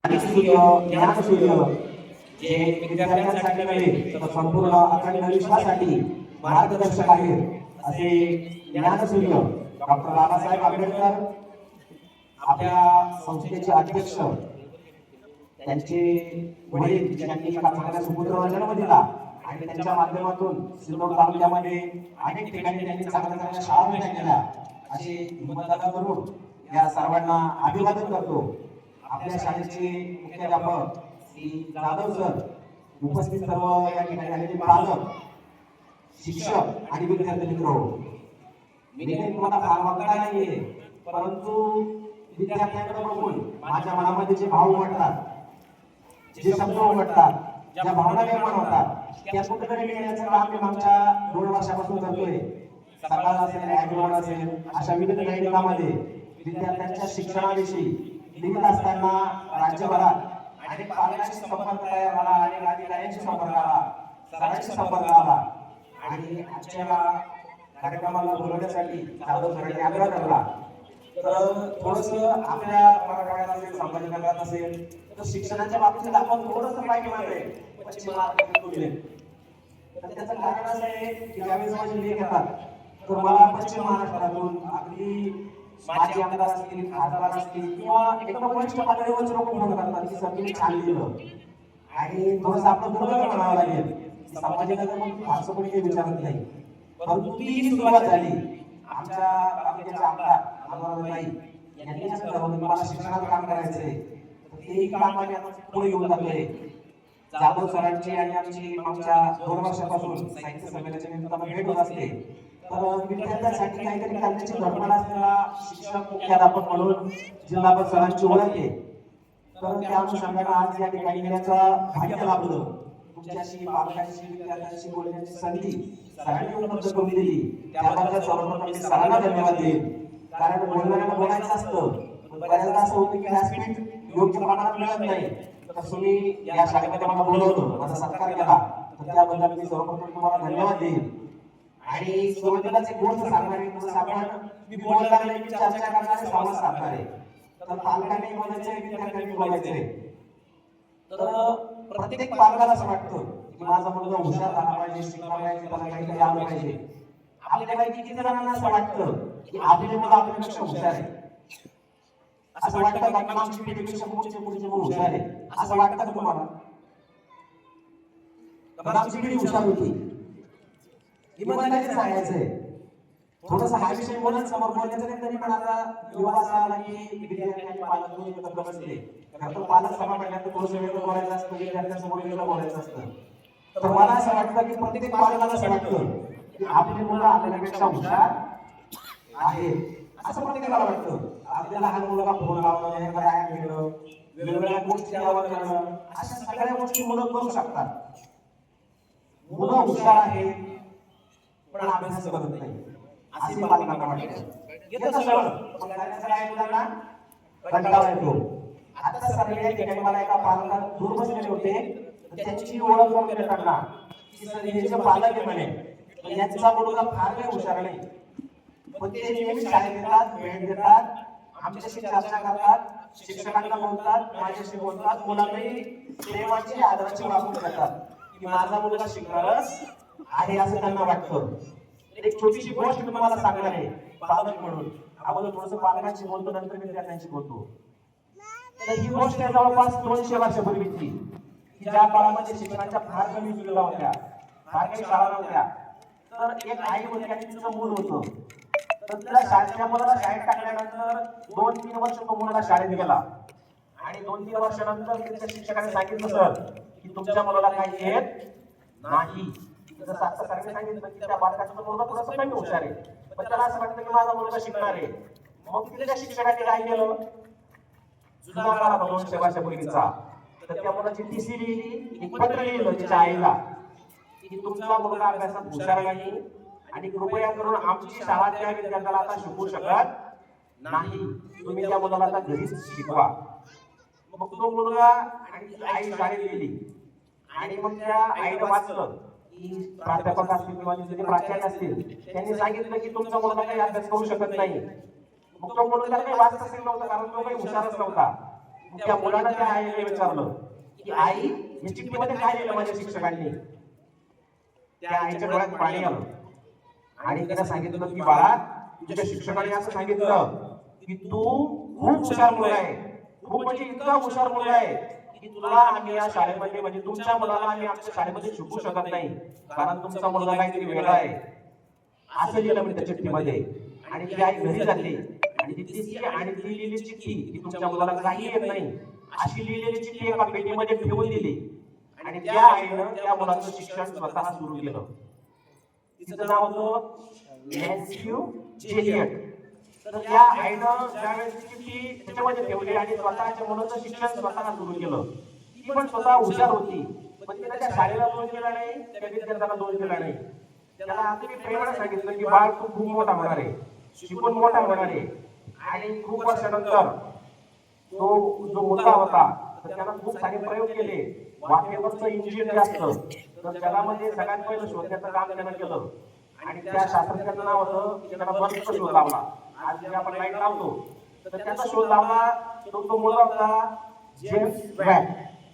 सूर्य ज्ञानसूर्य जे विद्यार्थ्यांसाठी नव्हे तर संपूर्ण अखंड विश्वासाठी मार्गदर्शक आहेत असे ज्ञानसूर्य डॉक्टर बाबासाहेब आंबेडकर आपल्या संस्थेचे अध्यक्ष त्यांचे वडील ज्यांनी एका चांगल्या सुपुत्राला जन्म दिला आणि त्यांच्या माध्यमातून सिल्लोड तालुक्यामध्ये अनेक ठिकाणी त्यांनी चांगल्या चांगल्या शाळा निर्माण केल्या असे हिम्मतदार करून या सर्वांना अभिवादन करतो। आपल्या शाळेचे मुख्याध्यापक श्री जाधव सर, उपस्थित सर्व या ठिकाणी आलेले पालक, शिक्षक आणि विद्यार्थी मित्र, मी तुम्हाला फार वागता नाहीये, परंतु विद्यार्थ्यांकडे बघून माझ्या मनामध्ये जे भाव उमटतात, जे शब्द उमटतात, ज्या भावना निर्माण होतात त्या कुठेतरी लिहिण्याचं काम मी मागच्या 2 वर्षापासून करतोय। सकाळ असेल, ॲग्रोड असेल, अशा विविध गायडलामध्ये विद्यार्थ्यांच्या शिक्षणाविषयी लिहित असताना राज्यभरात अनेक पालकांशी संपर्क तयार झाला, अनेक अधिकाऱ्यांशी संपर्क आला, सरांशी संपर्क आला आणि आजच्या कार्यक्रमाला बोलवण्यासाठी जाधव सरांनी आग्रह करला। तर थोडंसं आपल्या मराठवाड्यात असेल, संभाजीनगरात असेल तर शिक्षणाच्या बाबतीत आपण थोडंसं पाहिजे मागे पश्चिम महाराष्ट्रात गेले। तर त्याचं कारण असं आहे की ज्यावेळेस माझे लेख येतात तर मला पश्चिम महाराष्ट्रातून अगदी माजी आमदार असतील, खासदार असतील किंवा एकदम वरिष्ठ पातळीवरचे लोक फोन करतात की सर तुम्ही छान लिहिलं आणि थोडंसं आपलं दुर्दैव म्हणावं लागेल की संभाजीनगर मग फारसं कोणी काही विचारत नाही, परंतु ती सुरुवात झाली आमच्या तालुक्याचे आमदार अमरनाई यांनी असं ठरवलं मला शिक्षणात काम करायचंय, तेही काम आम्ही आता पुढे घेऊन जातोय। जाधव सरांची आणि आमची मागच्या 2 वर्षापासून साहित्य संमेलनाच्या निमित्तानं भेट होत असते। तर विद्यार्थ्यांसाठी काहीतरी करण्याची धडपड असलेला शिक्षक मुख्याध्यापक म्हणून जिल्हाभर सरांची ओळख आहे। तर त्या अनुषंगाने आज या ठिकाणी येण्याचं भाग्य लाभलं। तुमच्याशी पालकांशी विद्यार्थ्यांशी बोलण्याची संधी सरांनी उपलब्ध करून दिली, त्याबद्दल सर्वप्रथम मी सरांना धन्यवाद देईन। कारण बोलणाऱ्यांना बोलायचं असतं, बऱ्याचदा असं होतं की व्यासपीठ योग्य प्रमाणात मिळत नाही। तर तुम्ही या शाळेमध्ये मला बोलवलं, माझा सत्कार केला, तर त्याबद्दल मी सर्वप्रथम तुम्हाला धन्यवाद देईन। आणि सुरुवातीलाच एक गोष्ट सांगणार आहे, जसं आपण मी बोलणार नाही, मी चर्चा करणार आहे, संवाद साधणार आहे। तर पालकांनी बोलायचंय, विद्यार्थ्यांनी बोलायचंय। तर प्रत्येक पालकाला असं वाटतं की माझा मुलगा हुशार झाला पाहिजे, शिकला पाहिजे, त्याला काहीतरी आलं पाहिजे। आपल्यापैकी किती जणांना असं वाटतं की आपली मुलं आपल्यापेक्षा हुशार आहे? असं वाटतं का की आमची पिढीपेक्षा पुढची मुलं हुशार आहे, असं वाटतं का तुम्हाला? तर आमची पिढी हुशार होती, इमानदारीने सांगायचंय। थोडंसं हा विषय बोलत समोर बोलायचं नाही तरी पण आता युवा आला की विद्यार्थी पालक दोन्ही एकत्र बसले, तर पालक सभा म्हटल्यानंतर थोडंसं वेगळं बोलायचं असतं, विद्यार्थ्यांसमोर वेगळं बोलायचं असतं। तर मला असं वाटतं की प्रत्येक पालकाला असं वाटतं की आपली मुलं आपल्यापेक्षा हुशार आहे, असं प्रत्येकाला वाटतं। आपल्याला हा मुलगा फोन लावणं, एखादा ॲप घेणं, वेगवेगळ्या गोष्टी आवड करणं, अशा सगळ्या गोष्टी मुलं करू शकतात। मुलं हुशार आहे पण अभ्यास करत नाही असे पालकांना वाटतं। येतं सगळं पण करायचं काय मुलांना कंटाळा येतो। आता सर या ठिकाणी मला एका पालकाला दूर बसलेले होते, त्यांची ओळख करून देताना की सर हे जे पालक आहे म्हणे यांचा मुलगा फार काही हुशार नाही, पण ते नेहमी शाळेत येतात, भेट देतात, आमच्याशी चर्चा करतात, शिक्षकांना बोलतात, माझ्याशी बोलतात, मुलांनाही प्रेमाची आदराची वागणूक करतात की माझा मुलगा शिकणारच आहे असं त्यांना वाटतं। एक छोटीशी गोष्ट तुम्हाला सांगणार आहे पालक म्हणून। अगोदर थोडंसं पालकांशी बोलतो, नंतर विद्यार्थ्यांशी बोलतो। तर ही गोष्ट जवळपास 200 वर्षापूर्वीची, ज्या काळामध्ये शिक्षणाच्या फार कमी सुविधा होत्या, फार काही शाळा नव्हत्या। तर एक आई होती आणि तिचं मूल होतं, तर तिला शाळेच्या मुलाला शाळेत टाकल्यानंतर 2-3 वर्ष तो मुलगा शाळेत गेला आणि 2-3 वर्षानंतर त्याच्या शिक्षकाने सांगितलं सर की तुमच्या मुलाला काही येत नाही। जसं आता सरांनी सांगितलं की त्या बालकाचा मुलगा थोडासा कमी हुशार आहे, पण त्याला असं वाटतं की माझा मुलगा शिकणार आहे। मग तिथल्या शिक्षकाने काय केलं, जुना काळ होता 200 वर्षापूर्वीचा, तर त्या मुलाची टीसी लिहिली, एक पत्र लिहिलं त्याच्या आईला की तुमचा मुलगा अभ्यासात हुशार नाही आणि कृपया करून आमची शाळा त्या विद्यार्थ्याला आता शिकवू शकत नाही, तुम्ही त्या मुलाला आता घरीच शिकवा। मग तो मुलगा आणि आई शाळेत गेली आणि मग त्या आईने वाचलं की प्राध्यापक असतील किंवा तिथे प्राचार्य असतील त्यांनी सांगितलं की तुमचा मुलगा काही अभ्यास करू शकत नाही। मग तो मुलगा काही वाचत असेल नव्हता, कारण तो काही हुशारच नव्हता। त्या मुलानं त्या आईने विचारलं की आई या चिठ्ठीमध्ये काय लिहिलं माझ्या शिक्षकांनी. त्या आईच्या डोळ्यात पाणी आलं आणि त्याने सांगितलं की बाळा तुझ्या शिक्षकांनी असं सांगितलं की तू खूप हुशार मुलगा आहे, खूप म्हणजे इतका हुशार मुलगा आहे की तुला आम्ही या शाळेमध्ये म्हणजे तुमच्या मुलाला आम्ही आमच्या शाळेमध्ये शिकवू शकत नाही कारण तुमचा मुलगा काहीतरी वेगळा आहे असं लिहिलं म्हणजे त्या चिठ्ठीमध्ये. आणि ती आई घरी जाते आणि ती आणि ती लिहिलेली चिठ्ठी की तुमच्या मुलाला काही येत नाही अशी लिहिलेली चिठ्ठी एका पेटीमध्ये ठेवून दिली आणि त्या आईनं त्या मुलाचं शिक्षण स्वतः सुरू केलं. तिचं नाव होतं मॅथ्यू जेलियट. तर त्या आईनं ज्यावेळेस चिठ्ठी त्याच्यामध्ये ठेवली आणि स्वतःच्या मुलाचं शिक्षण स्वतः सुरू केलं. ती पण स्वतः हुशार होती पण तिने त्या शाळेला दोष दिला नाही, त्या विद्यार्थ्याला दोष दिला नाही. त्याला अगदी प्रेमाने सांगितलं की बाळ तू खूप मोठा होणार आहे, शिकून मोठा होणार आहे. आणि खूप वर्षानंतर तो जो मुलगा होता तर त्यानं खूप सारे प्रयोग केले. वाफेवरचं इंजिन जे असतं तर जगामध्ये सगळ्यात पहिलं शोधण्याचं काम त्यानं केलं आणि त्या शास्त्रज्ञाचं नाव होतं की त्यानं बल्बचा शोध लावला. आज जे आपण लाईट लावतो तर त्याचा शोध लावला तो मुलगा होता जेम्स वॅट.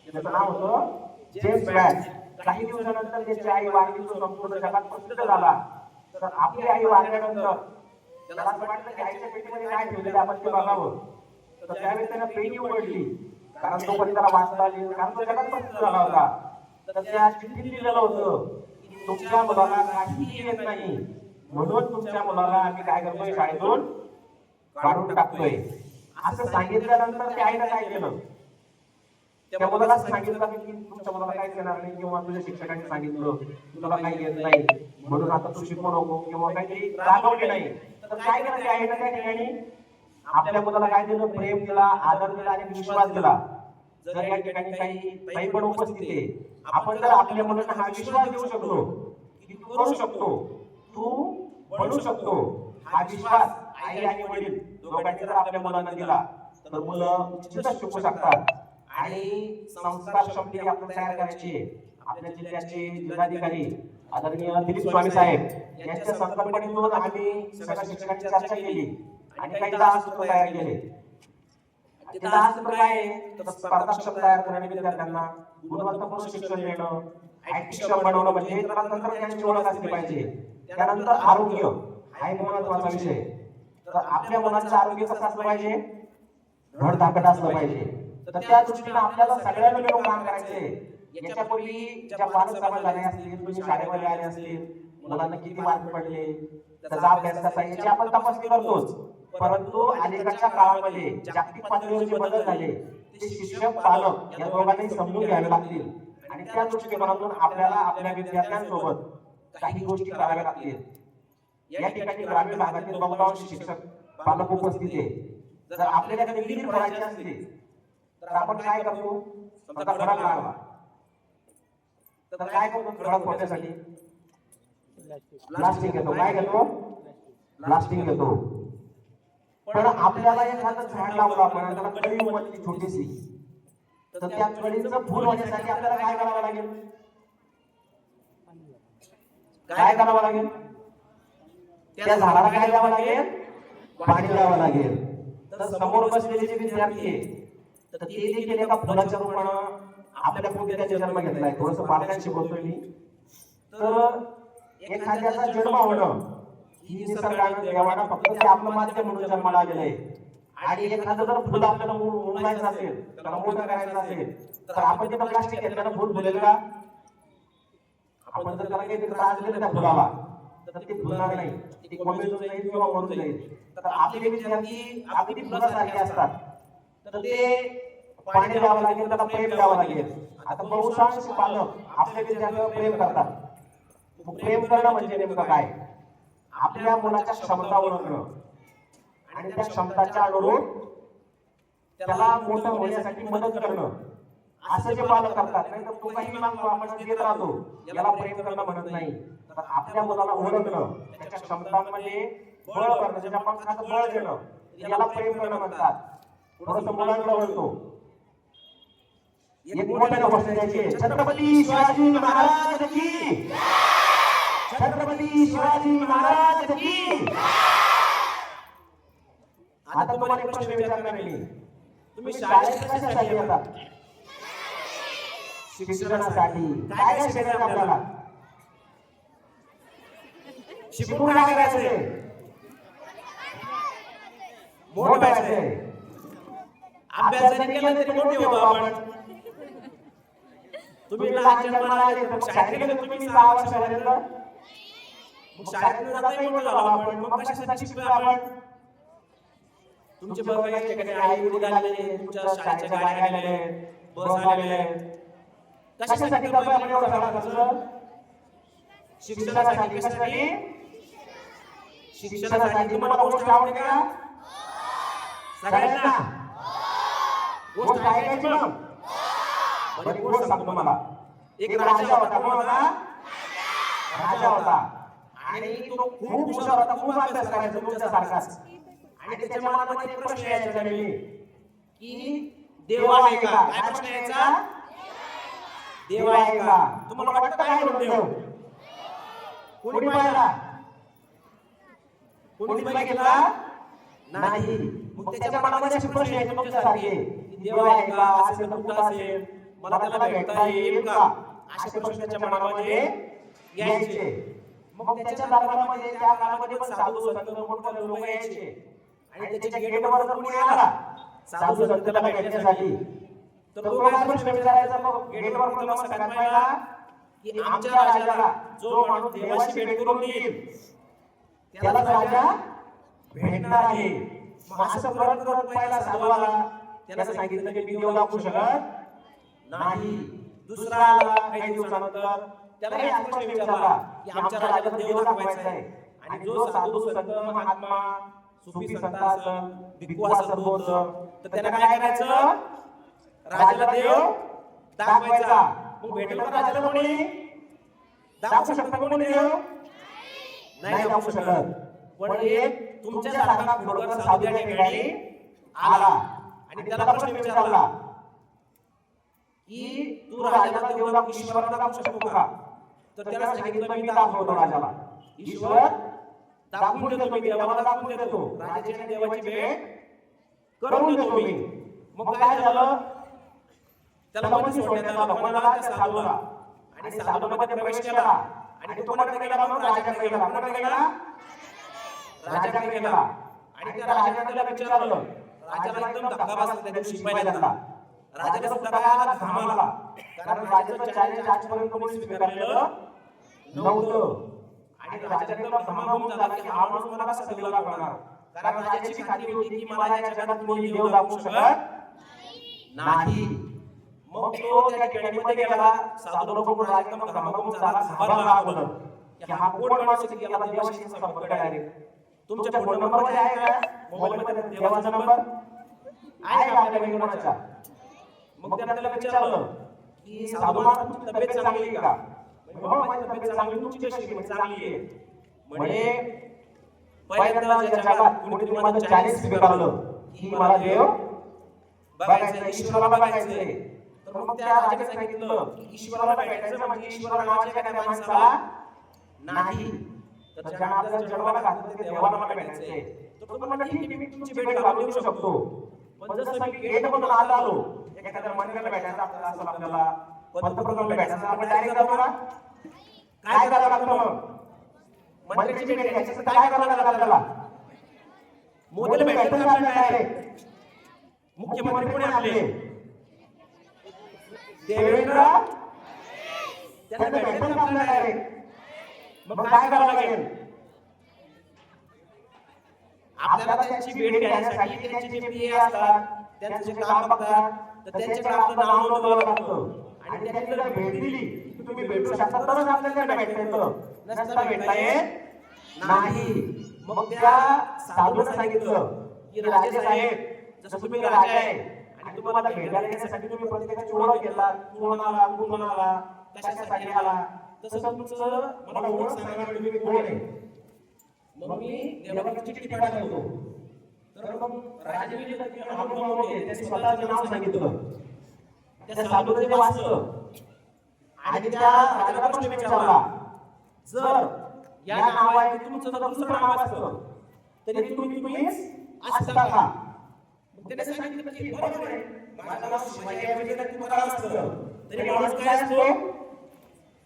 त्याचं नाव होतं जेम्स वॅट. काही दिवसानंतर त्याची आई वारली, तो संपूर्ण जगात प्रसिद्ध झाला. तर आपली आई वारल्यानंतर त्याला असं वाटलं की आईच्या पेटीमध्ये काय ठेवलेलं आपण ते बघावं. तर त्यावेळेस त्यानं पेटी उघडली कारण तो पण त्याला वाचता आली कारण तो जगात प्रसिद्ध झाला होता. तर त्या चिठ्ठीत लिहिलेलं होतं की तुमच्या मुलाला काहीही येत नाही म्हणून तुमच्या मुलाला आम्ही काय करतोय शाळेतून काढून टाकतोय. असं सांगितल्यानंतर त्या आईनं काय केलं, त्या मुलाला सांगितलं की तुमच्या मुलाला काहीच येणार नाही किंवा तुझ्या शिक्षकांनी सांगितलं तुला काही येत नाही म्हणून आता तू शिकू नको किंवा काहीतरी रागवले नाही. तर काय केलं त्या आईनं त्या ठिकाणी आपल्या मुलाला काय दिलं, प्रेम दिला, आदर दिला आणि विश्वास दिला. जर या ठिकाणी काही पण उपस्थित आहे, आपण जर आपल्या मुलांना हा विश्वास देऊ शकलो की तू करू शकतो, तू बनू शकतो, हा विश्वास आई आणि वडील दोघांनी जर आपल्या मुलांना दिला तर मुलं निश्चितच शिकू शकतात. आणि संस्कार शक्ती आपण तयार करायची. आपल्या जिल्ह्याचे जिल्हाधिकारी आदरणीय दिलीप स्वामी साहेब यांच्या संकल्पनेतून आम्ही सगळ्या शिक्षकांची चर्चा केली आणि काही 10 सूत्र तयार केले. ते 10 सूत्र काय आहे तर स्पर्धाक्षम तयार करणे, विद्यार्थ्यांना गुणवत्तापूर्ण शिक्षण देणं, ऐच्छिक बनवणं म्हणजे त्याला तंत्रज्ञानाची ओळख असली पाहिजे. त्यानंतर आरोग्य हा एक महत्त्वाचा विषय. तर आपल्या मुलांचं आरोग्य कसं असलं पाहिजे, धडधाकट असलं पाहिजे. तर त्या दृष्टीने आपल्याला सगळ्यांना मिळून काम करायचे. याच्यापूर्वी ज्या पालक सभा झाल्या असतील, तुम्ही शाळेमध्ये आले असतील, मुलांना किती मार्क पडले, त्याचा अभ्यास कसा याची आपण तपासणी करतोच. परंतु अलीकडच्या काळामध्ये जागतिक पातळीवर जे बदल झाले ते शिक्षक पालक या दोघांनाही समजून घ्यावे लागतील आणि त्या दृष्टिकोनातून आपल्याला आपल्या विद्यार्थ्यांसोबत काही गोष्टी कराव्या लागतील. या ठिकाणी ग्रामीण भागातील बहुतांश शिक्षक पालक उपस्थित आहे. जर आपल्याला विहीर भरायची असली तर आपण काय करतो, समजा खडक लागला तर काय करतो, खडक फोडण्यासाठी ब्लास्टिंग घेतो. काय घेतो, ब्लास्टिंग घेतो. पण आपल्याला एखादं झाड लावलं आपण त्याला कळी उमटली छोटीशी तर त्या कळीचं फुल होण्यासाठी आपल्याला काय करावं लागेल, काय करावं लागेल, त्या झाडाला काय द्यावं लागेल, पाणी द्यावं लागेल. तर समोर बसलेले जे विद्यार्थी आहे तर ते देखील एका फुलाच्या रूपानं आपल्या पुढे त्याचा जन्म घेतलाय. थोडस पालकांशी बोलतोय मी. तर एखाद्याचा जन्म होणं ही निसर्गानं देवानं फक्त ते आपलं माध्यम म्हणून जन्माला आलेलं आहे. आणि एखादं जर फुल आपल्याला उमलायचं असेल, त्याला मोठं करायचं असेल तर आपण तिथं प्लास्टिक घेतल्यानं फुल फुलेल का, आपण जर त्याला काही त्रास दिला त्या फुलाला तर ते फुलणार नाही, ते कोमेजून जाईल किंवा मरून जाईल. तर आपले विद्यार्थी अगदी फुलासारखे असतात. तर ते पाणी द्यावं लागेल, त्याला प्रेम द्यावं लागेल. आता बहुतांश पालक आपल्या विद्यार्थ्यांवर प्रेम करतात. प्रेम करणं म्हणजे नेमकं काय, आपल्या मुलाच्या क्षमता ओळखणं आणि त्या क्षमताच्या अनुरूप त्याला मोठं होण्यासाठी मदत करणं, असं जे पालक करतात. नाही तर तो काही मागतो आपण देत राहतो, याला प्रेम करणं म्हणत नाही. तर आपल्या मुलाला ओळखणं, त्याच्या क्षमतांमध्ये बळ करणं, त्याच्या पंखाचं बळ देणं, याला प्रेम करणं म्हणतात. थोडंसं मुलांना ओळखतो. एक मोठ्या गोष्ट द्यायची, छत्रपती शिवाजी महाराज की, छत्रपती शिवाजी महाराज की. आता तुम्हाला एक प्रश्न विचारणार मी, तुम्ही शाळेत कशासाठी येतात? शिक्षणासाठी. काय काय शिकायचं आपल्याला? शिकून काय करायचंय? मोठं व्हायचंय. अभ्यास जरी केला तरी मोठे होतो आपण. तुम्ही लहान जन्माला आले तर शाळेत गेले तुम्ही 6 वर्षापर्यंत. मग शाळेत जाताही मोठं झालो आपण. मग कशासाठी शिकलो आपण? तुमचे बघा या ठिकाणी आई वडील आलेले, तुमच्या शाळेच्या गाड्या आलेल्या आहेत, बस आलेल्या आहेत. कशासाठी करतोय आपण एवढा सगळा खर्च? शिक्षणासाठी. कशासाठी? शिक्षणासाठी. तुम्हाला गोष्ट आवडते का? सगळ्यांना गोष्ट ऐकायची मग. बरी गोष्ट सांगतो तुम्हाला. एक राजा होता. कोण होता? राजा होता. आणि तो खूप हुशार होता, खूप अभ्यास करायचा तुमच्यासारखाच. आणि त्याच्या मनामध्ये एक प्रश्न यायचा त्यावेळी की देव आहे का? काय प्रश्न यायचा? देव आहे का? तुम्हाला वाटतं काय म्हणून देव? कोणी पाहिला? कोणी बघितला नाही. मग त्याच्या मनामध्ये असे प्रश्न यायचे तुमच्यासारखे की देव आहे का? असेल तर कुठं असेल? मला त्याला भेटता येईल का? असे प्रश्न त्याच्या मनामध्ये यायचे. मग त्याच्या दरबारामध्ये त्या काळामध्ये पण साधू संत मोठमोठे लोक यायचे. आणि त्याच्या गेटवर जर कोणी आला साधू संतांना भेटण्यासाठी तर तो काय प्रश्न विचारायचा? मग गेटवर कोणाला सगळ्यात पहिला की आमच्या राजाला जो माणूस देवाशी भेट करून येईल त्याला राजा भेटणार आहे. मग असं करत करत पहिला साधू आला, त्याला सांगितलं की मी देव दाखवू शकत नाही. दुसरा आला काही दिवसानंतर, त्याला एक प्रश्न विचारला की आमच्या राजाला देव दाखवायचा आहे. आणि जो साधू संत महात्मा सुफी संत असेल, भिक्खू असेल बौद्ध, तर त्याला काय करायचं? राजाला देव दाखवायचा. मग भेटेल का राजाला कोणी? दाखवू शकता कोणी देव? नाही दाखवू शकत. पण एक तुमच्यासारखा खोडकर साधू त्या ठिकाणी आला आणि त्याला प्रश्न विचारला की तू राजाला देव दाखवू, ईश्वराला दाखवू शकतो का? तर त्याला सांगितलं मी दाखवतो राजाला. ईश्वर दाखवून देतो मी, देवाला दाखवून देतो, राजाची आणि देवाची भेट करून देतो मी. मग काय झालं? त्याला मध्ये सोडण्यात आलं भगवानाला, त्या साधूला. आणि साधूमध्ये प्रवेश केला आणि तो कोणाकडे गेला? मग राजाकडे गेला. कोणाकडे गेला? राजाकडे गेला. आणि त्या राजाने त्याला विचारलं. राजाला एकदम धक्का बसला त्या दिवशी पहिल्यांदा. राजाला सुद्धा काय आला? घाम आला. कारण राजाचं चॅलेंज आजपर्यंत कोणी स्वीकारलेलं नव्हतं. आणि राजाला एकदम घामाघूम झाला की हा माणूस मला कसा देव दाखवणार? कारण राजाची खात्री होती की मला या जगात कोणी देव दाखवू शकत नाही. मग तो त्या ठिकाणी गेला. साधू लोक राजा एकदम घामाघूम झाला, घाबरला अगोदर की हा कोण माणूस आहे की याला देवाशी संपर्क डायरेक्ट. तुमच्या फोन नंबर मध्ये आहे का? मोबाईल मध्ये देवाचा नंबर आहे का आपल्या कोणाचा? मग त्याला विचारलं की साधू महाराज तुमची तब्येत चांगली आहे का? हो माझी तब्येत चांगली. तुमची कशी आहे? चांगली आहे. म्हणजे पहिल्यांदा या जगात कोणीतरी माझं चॅलेंज स्वीकारलं की मला देव बघायचं, ईश्वराला बघायचंय. तर मग त्या राजाने सांगितलं की ईश्वराला भेटायचं म्हणजे ईश्वर नावाच्या एखाद्या माणसाला नाही, तर ज्या आपल्याला जन्माला घातलं ते देवाला भेटायचंय. तर तो म्हणला ठीक आहे मी तुमची भेट घालून देऊ शकतो. पण जसं मी गेट मधून आलो एखाद्या मंडळाला भेटायचं आपल्याला असेल, आपल्याला पंतप्रधानाला भेटायचं, आपण डायरेक्ट जातो ना? काय करावं लागतं? मग मंडळाची भेट घ्यायची तर काय करावं लागतं आपल्याला? मोदीला भेटायचं आपल्याला डायरेक्ट. मुख्यमंत्री कोणी आपले? देवेंद्र. त्यांना भेटायचं आपल्याला डायरेक्ट. मग काय करावं लागेल? आपल्याला त्यांची भेट घेण्यासाठी त्यांचे जे पीए असतात, त्यांचं जे काम बघतात, तर त्यांच्याकडे आपलं नाव नोंदवावं लागतं. आणि त्यांनी जर भेट दिली की तुम्ही भेटू शकता तरच आपल्याला भेटता येतं, नसता भेटता येत नाही. मग त्या साधूला सांगितलं की राजे साहेब जसं तुम्ही राजा आहे आणि तुम्हाला भेटायला येण्यासाठी तुम्ही प्रत्येकाची ओळख घेतला, कोण आला, कुठून आला, कशासाठी आला, तसं तुमचं मला ओळख सांगा तुम्ही कोण आहे. मग मी देवाला चिठ्ठी पाठवत होतो. तर मग राजाने त्यांनी स्वतःचं नाव सांगितलं. त्या साधूने ते वाचलं आणि त्या राजाला प्रश्न विचारला, जर या नावाऐवजी तुमचं जर दुसरं नाव असतं तरी तुम्हीच असता का? त्याने सांगितलं की बरोबर आहे, माझं नाव शिवाजी ऐवजी जर तुकाराम असतं तरी माणूस काय असतो,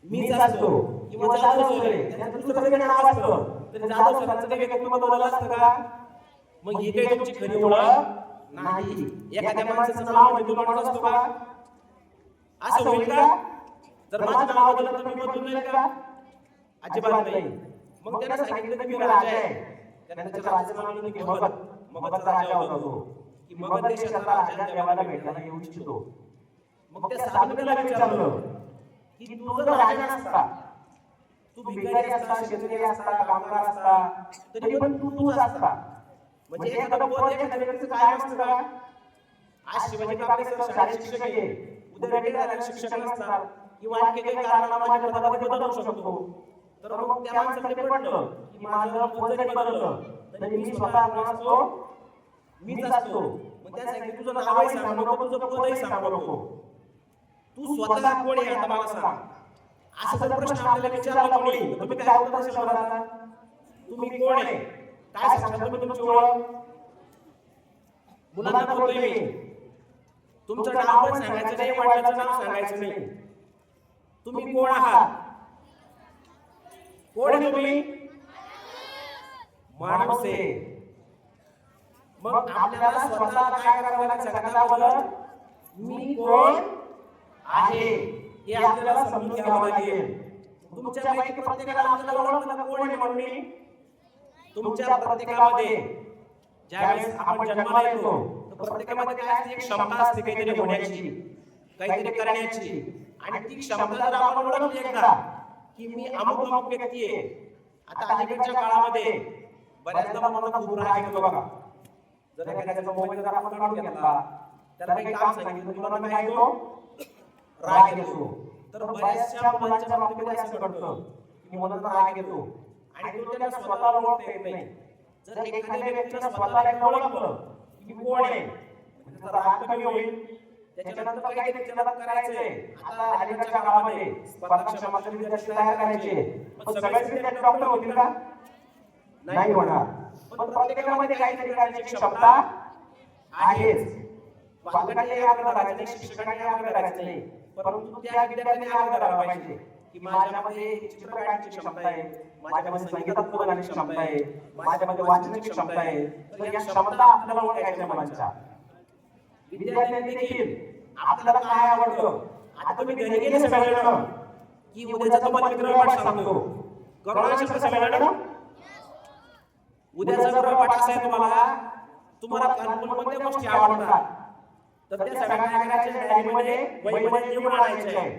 मीच असतो किंवा जाधव सर आहे, त्यांचं दुसरं काही नाव असतं तर जाधव सरांचं काही व्यक्तिमत्व बदललं असतं का? मग ही काही तुमची खरी ओळख नाही. एखाद्या माणसाचं नाव म्हणजे तो माणूस असतो का? असं होईल का? जर माझं नाव बदललं तर मी बदलून जाईल का? अजिबात नाही. मग त्यानं सांगितलं की मी राजा आहे. त्यानं त्याचं राजाचं नाव घेतलं की मगध. मगधचा राजा होता तो, की मगध देशाचा राजा देवाला भेटायला येऊ इच्छितो. मग त्या साधूला विचारलं की तू जर राजा नसता, तू भिकारी असता, शेतकरी असता, कामगार असता, तरी पण तूच असता. म्हणजे एखादा पद एखाद्या व्यक्तीचं कायम असतं का? आज शिवाजी काका सर शाळेत शिक्षक आहे, उद्या रिटायर झाल्यावर शिक्षक नसणार किंवा आणखी काही कारणाला माझ्या पदामध्ये बदल होऊ शकतो. तर मग त्या माणसाकडे पडलं की माझं पद जरी बदललं तरी मी स्वतः कोण असतो, मीच असतो. मग त्यासाठी तुझं नावही सांगू नको, तुझं पदही सांगू नको, तू स्वतः कोण आहे आता मला सांग. असा जर प्रश्न आपल्याला विचारला कोणी तर तुम्ही काय उत्तर शोधाल? तुम्ही कोण आहे, काय सांगता तुम्ही तुमची ओळख? मुलांना बोलतोय मी, तुमचं नाव पण सांगायचं नाही, वडिलांचं नाव सांगायचं नाही. तुम्ही कोण आहात? कोण आहे तुम्ही? माणूस आहे. मग आपल्याला स्वतःला काय करावं लागेल? जगाला मी कोण आहे हे आपल्याला समजून घ्यावं लागेल. तुमच्या पैकी प्रत्येकाला आपल्याला ओळखतं कोण आहे म्हणून मी. तुमच्या प्रत्येकामध्ये ज्यावेळेस आपण जन्माला येतो तर प्रत्येकामध्ये काय असते, एक क्षमता असते काहीतरी होण्याची, काहीतरी करण्याची. आणि ती क्षमता जर आपण ओळखली एकदा की मी अमुक अमुक व्यक्ती आहे. आता अलीकडच्या काळामध्ये बऱ्याचदा मला खूप राग येतो बघा. जर एखाद्याचा मोबाईल जर आपण काढून घेतला, त्याला काही काम सांगितलं, तुम्हाला काय येतो? राग येतो. तर बऱ्याचशा मुलांच्या बाबतीमध्ये असं घडतं की मुलांना राग येतो आणि तो त्याला स्वतःला ओळखता येत नाही. जर एखाद्या व्यक्तीला स्वतःला एकदा ओळखलं की मी कोण आहे, म्हणजे त्याचा राग कमी होईल. त्याच्यानंतर काहीतरी त्याला करायचंय. आता अलीकडच्या काळामध्ये स्पर्धाक्षम विद्यार्थी तयार करायचे, पण सगळेच विद्यार्थी डॉक्टर होतील का? नाही होणार. पण प्रत्येकामध्ये काहीतरी करायची क्षमता आहेच. पालकांनी आग्रह करायचा नाही, शिक्षकांनी आग्रह करायचा नाही, परंतु त्या विद्यार्थ्यांनी आग्रह करायला पाहिजे की माझ्यामध्ये चित्र काढण्याची क्षमता आहे, माझ्यामध्ये संगीतात बोलण्याची क्षमता आहे, माझ्यामध्ये वाचनाची क्षमता आहे. तर या क्षमता आपल्याला ओळखायच्या मुलांच्या. विद्यार्थ्यांनी देखील आपल्याला काय आवडतं. आता तुम्ही घरी गेले सगळ्यांना की उद्याचा तुम्हाला गृहपाठ सांगतो, करुणाशी सगळ्यांना उद्याचा गृहपाठ असा आहे तुम्हाला कोणत्या गोष्टी आवडतात तर त्या सगळ्या काय करायच्या, डायरीमध्ये वहीमध्ये लिहून आणायचे आहे.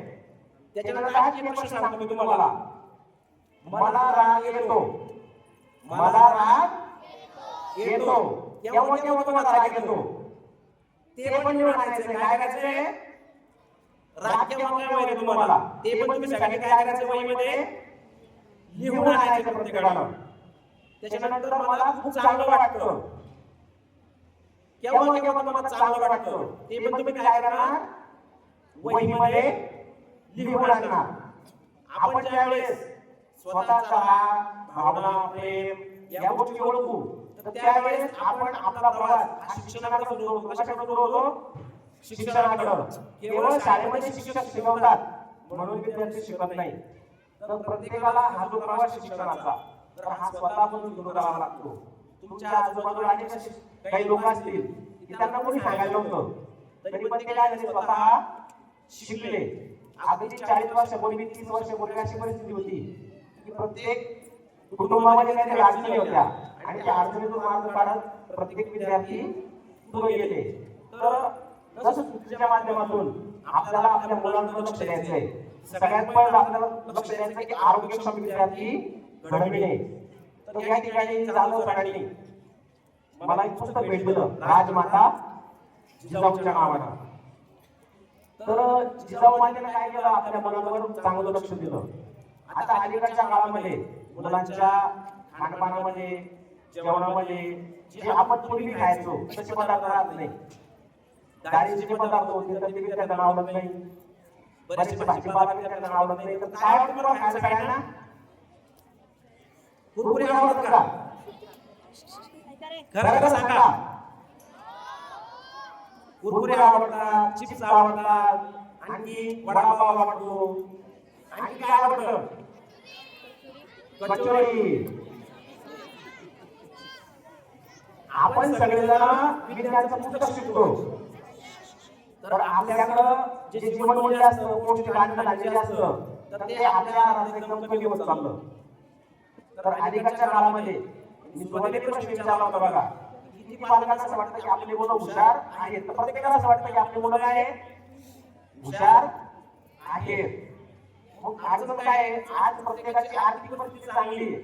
त्याच्यानंतर आणखी एक प्रश्न सांगतो मी तुम्हाला. मला राग येतो, मला राग येतो, केव्हा केव्हा तुम्हाला राग येतो ते पण लिहून आणायचं. काय करायचंय, राग केव्हा केव्हा येतो तुम्हाला ते पण तुम्ही सगळ्यांनी काय करायचं, वहीमध्ये लिहून आणायचं प्रत्येकाला. त्याच्यानंतर मला खूप चांगलं वाटतं, केव्हा केव्हा तुम्हाला चांगलं वाटतं ते पण तुम्ही काय करणार, वहीमध्ये लिहून आणणार. आपण ज्यावेळेस स्वतःचा राग, भावना, प्रेम या गोष्टी ओळखू तर त्यावेळेस आपण आपला प्रवास हा शिक्षणाकडे सुरू होतो. कशाकडे सुरू होतो? शिक्षणाकडे. केवळ शाळेमध्ये शिक्षक शिकवतात म्हणून विद्यार्थी शिकत नाही. तर प्रत्येकाला हा जो प्रवास शिक्षणाचा तर हा स्वतःपासून सुरू करावा लागतो. तुमच्या आजूबाजूला अनेक काही लोक असतील की त्यांना कोणी सांगायला नव्हतं, तरी पण ते काय झाले, स्वतः शिकले. अगदी 40 वर्षापूर्वी 30 वर्षापूर्वी अशी परिस्थिती होती की प्रत्येक कुटुंबामध्ये काही अडचणी होत्या आणि त्या अडचणीतून मार्ग काढत प्रत्येक विद्यार्थी पुढे गेले. तर तसंच तुमच्या माध्यमातून आपल्याला आपल्या मुलांकडे लक्ष द्यायचं आहे. सगळ्यात पहिलं आपल्याला लक्ष द्यायचं की आरोग्यक्षम विद्यार्थी घडविणे. तर या ठिकाणी जाधव सरांनी मला एक पुस्तक भेटलं, राजमाता जिजाऊच्या नावानं. तर जिजाऊ मातेने काय केलं, आपल्या मुलांवर चांगलं लक्ष दिलं. आता अलीकडच्या काळामध्ये मुलांच्या खानपानामध्ये, जेवणामध्ये जे आपण पूर्वी खायचो तसे पदार्थ राहत नाही. डाळीचे पदार्थ होते तर ते विद्यार्थ्यांना आवडत नाही, बरेचसे भाजीपाला विद्यार्थ्यांना आवडत नाही. तर काय वाटतं मला खायचं सगळ्यांना? कुरकुरे आवडतात का? खरं खरं सांगा. कुरकुरे आवडतात, चिप्स आवडतात, आणखी वडापाव आवडतो, आणखी काय आवडतं? कचोरी. आपण सगळेजण विज्ञानाचं पुस्तक शिकतो, तर आपल्याकडं जे जीवनमूल्य असतं, पौष्टिक अन्नधान्य जे असतं, तर ते आपल्या आहारात एकदम कमी होत चाललं. तर अलीकडच्या काळामध्ये मी स्वतःला प्रश्न विचारला होता बघा, किती पालकांना असं वाटतं की आपली मुलं हुशार आहेत, तर प्रत्येकाला असं वाटतं की आपली मुलं काय हुशार आहेत. मग अडचण काय आहे? आज प्रत्येकाची आर्थिक परिस्थिती चांगली आहे,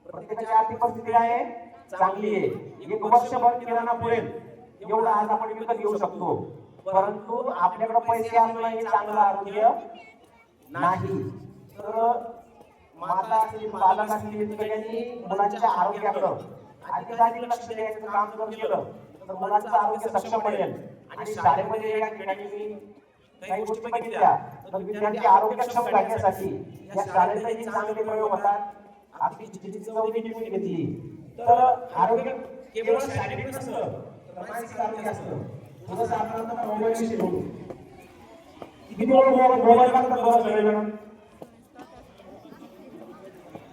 प्रत्येकाची आर्थिक परिस्थिती काय आहे? चांगली आहे. एक वर्षभर किराणा पुरेल एवढं आज आपण विकत घेऊ शकतो, परंतु आपल्याकडे पैसे असणं हे चांगलं आरोग्य नाही. तर माता असतील, पालक असतील, यांनी मुलांच्या आरोग्याकडं अधिकाधिक लक्ष द्यायचं काम जर केलं तर मुलांचं आरोग्य सक्षम बनेल. आणि शाळेमध्ये या ठिकाणी मी काही गोष्टी बघितल्या, तर विद्यार्थी आरोग्यक्षम करण्यासाठी या शाळेतही चांगले प्रयोग होतात. आपली जी चौथी मीटिंग घेतली, तर आरोग्य केवळ शारीरिक नसतं तर मानसिक आरोग्य असतं. जसं आपण आता मोबाईलशी बोलू, किती मोबाईल बघतात बरं सगळेजण?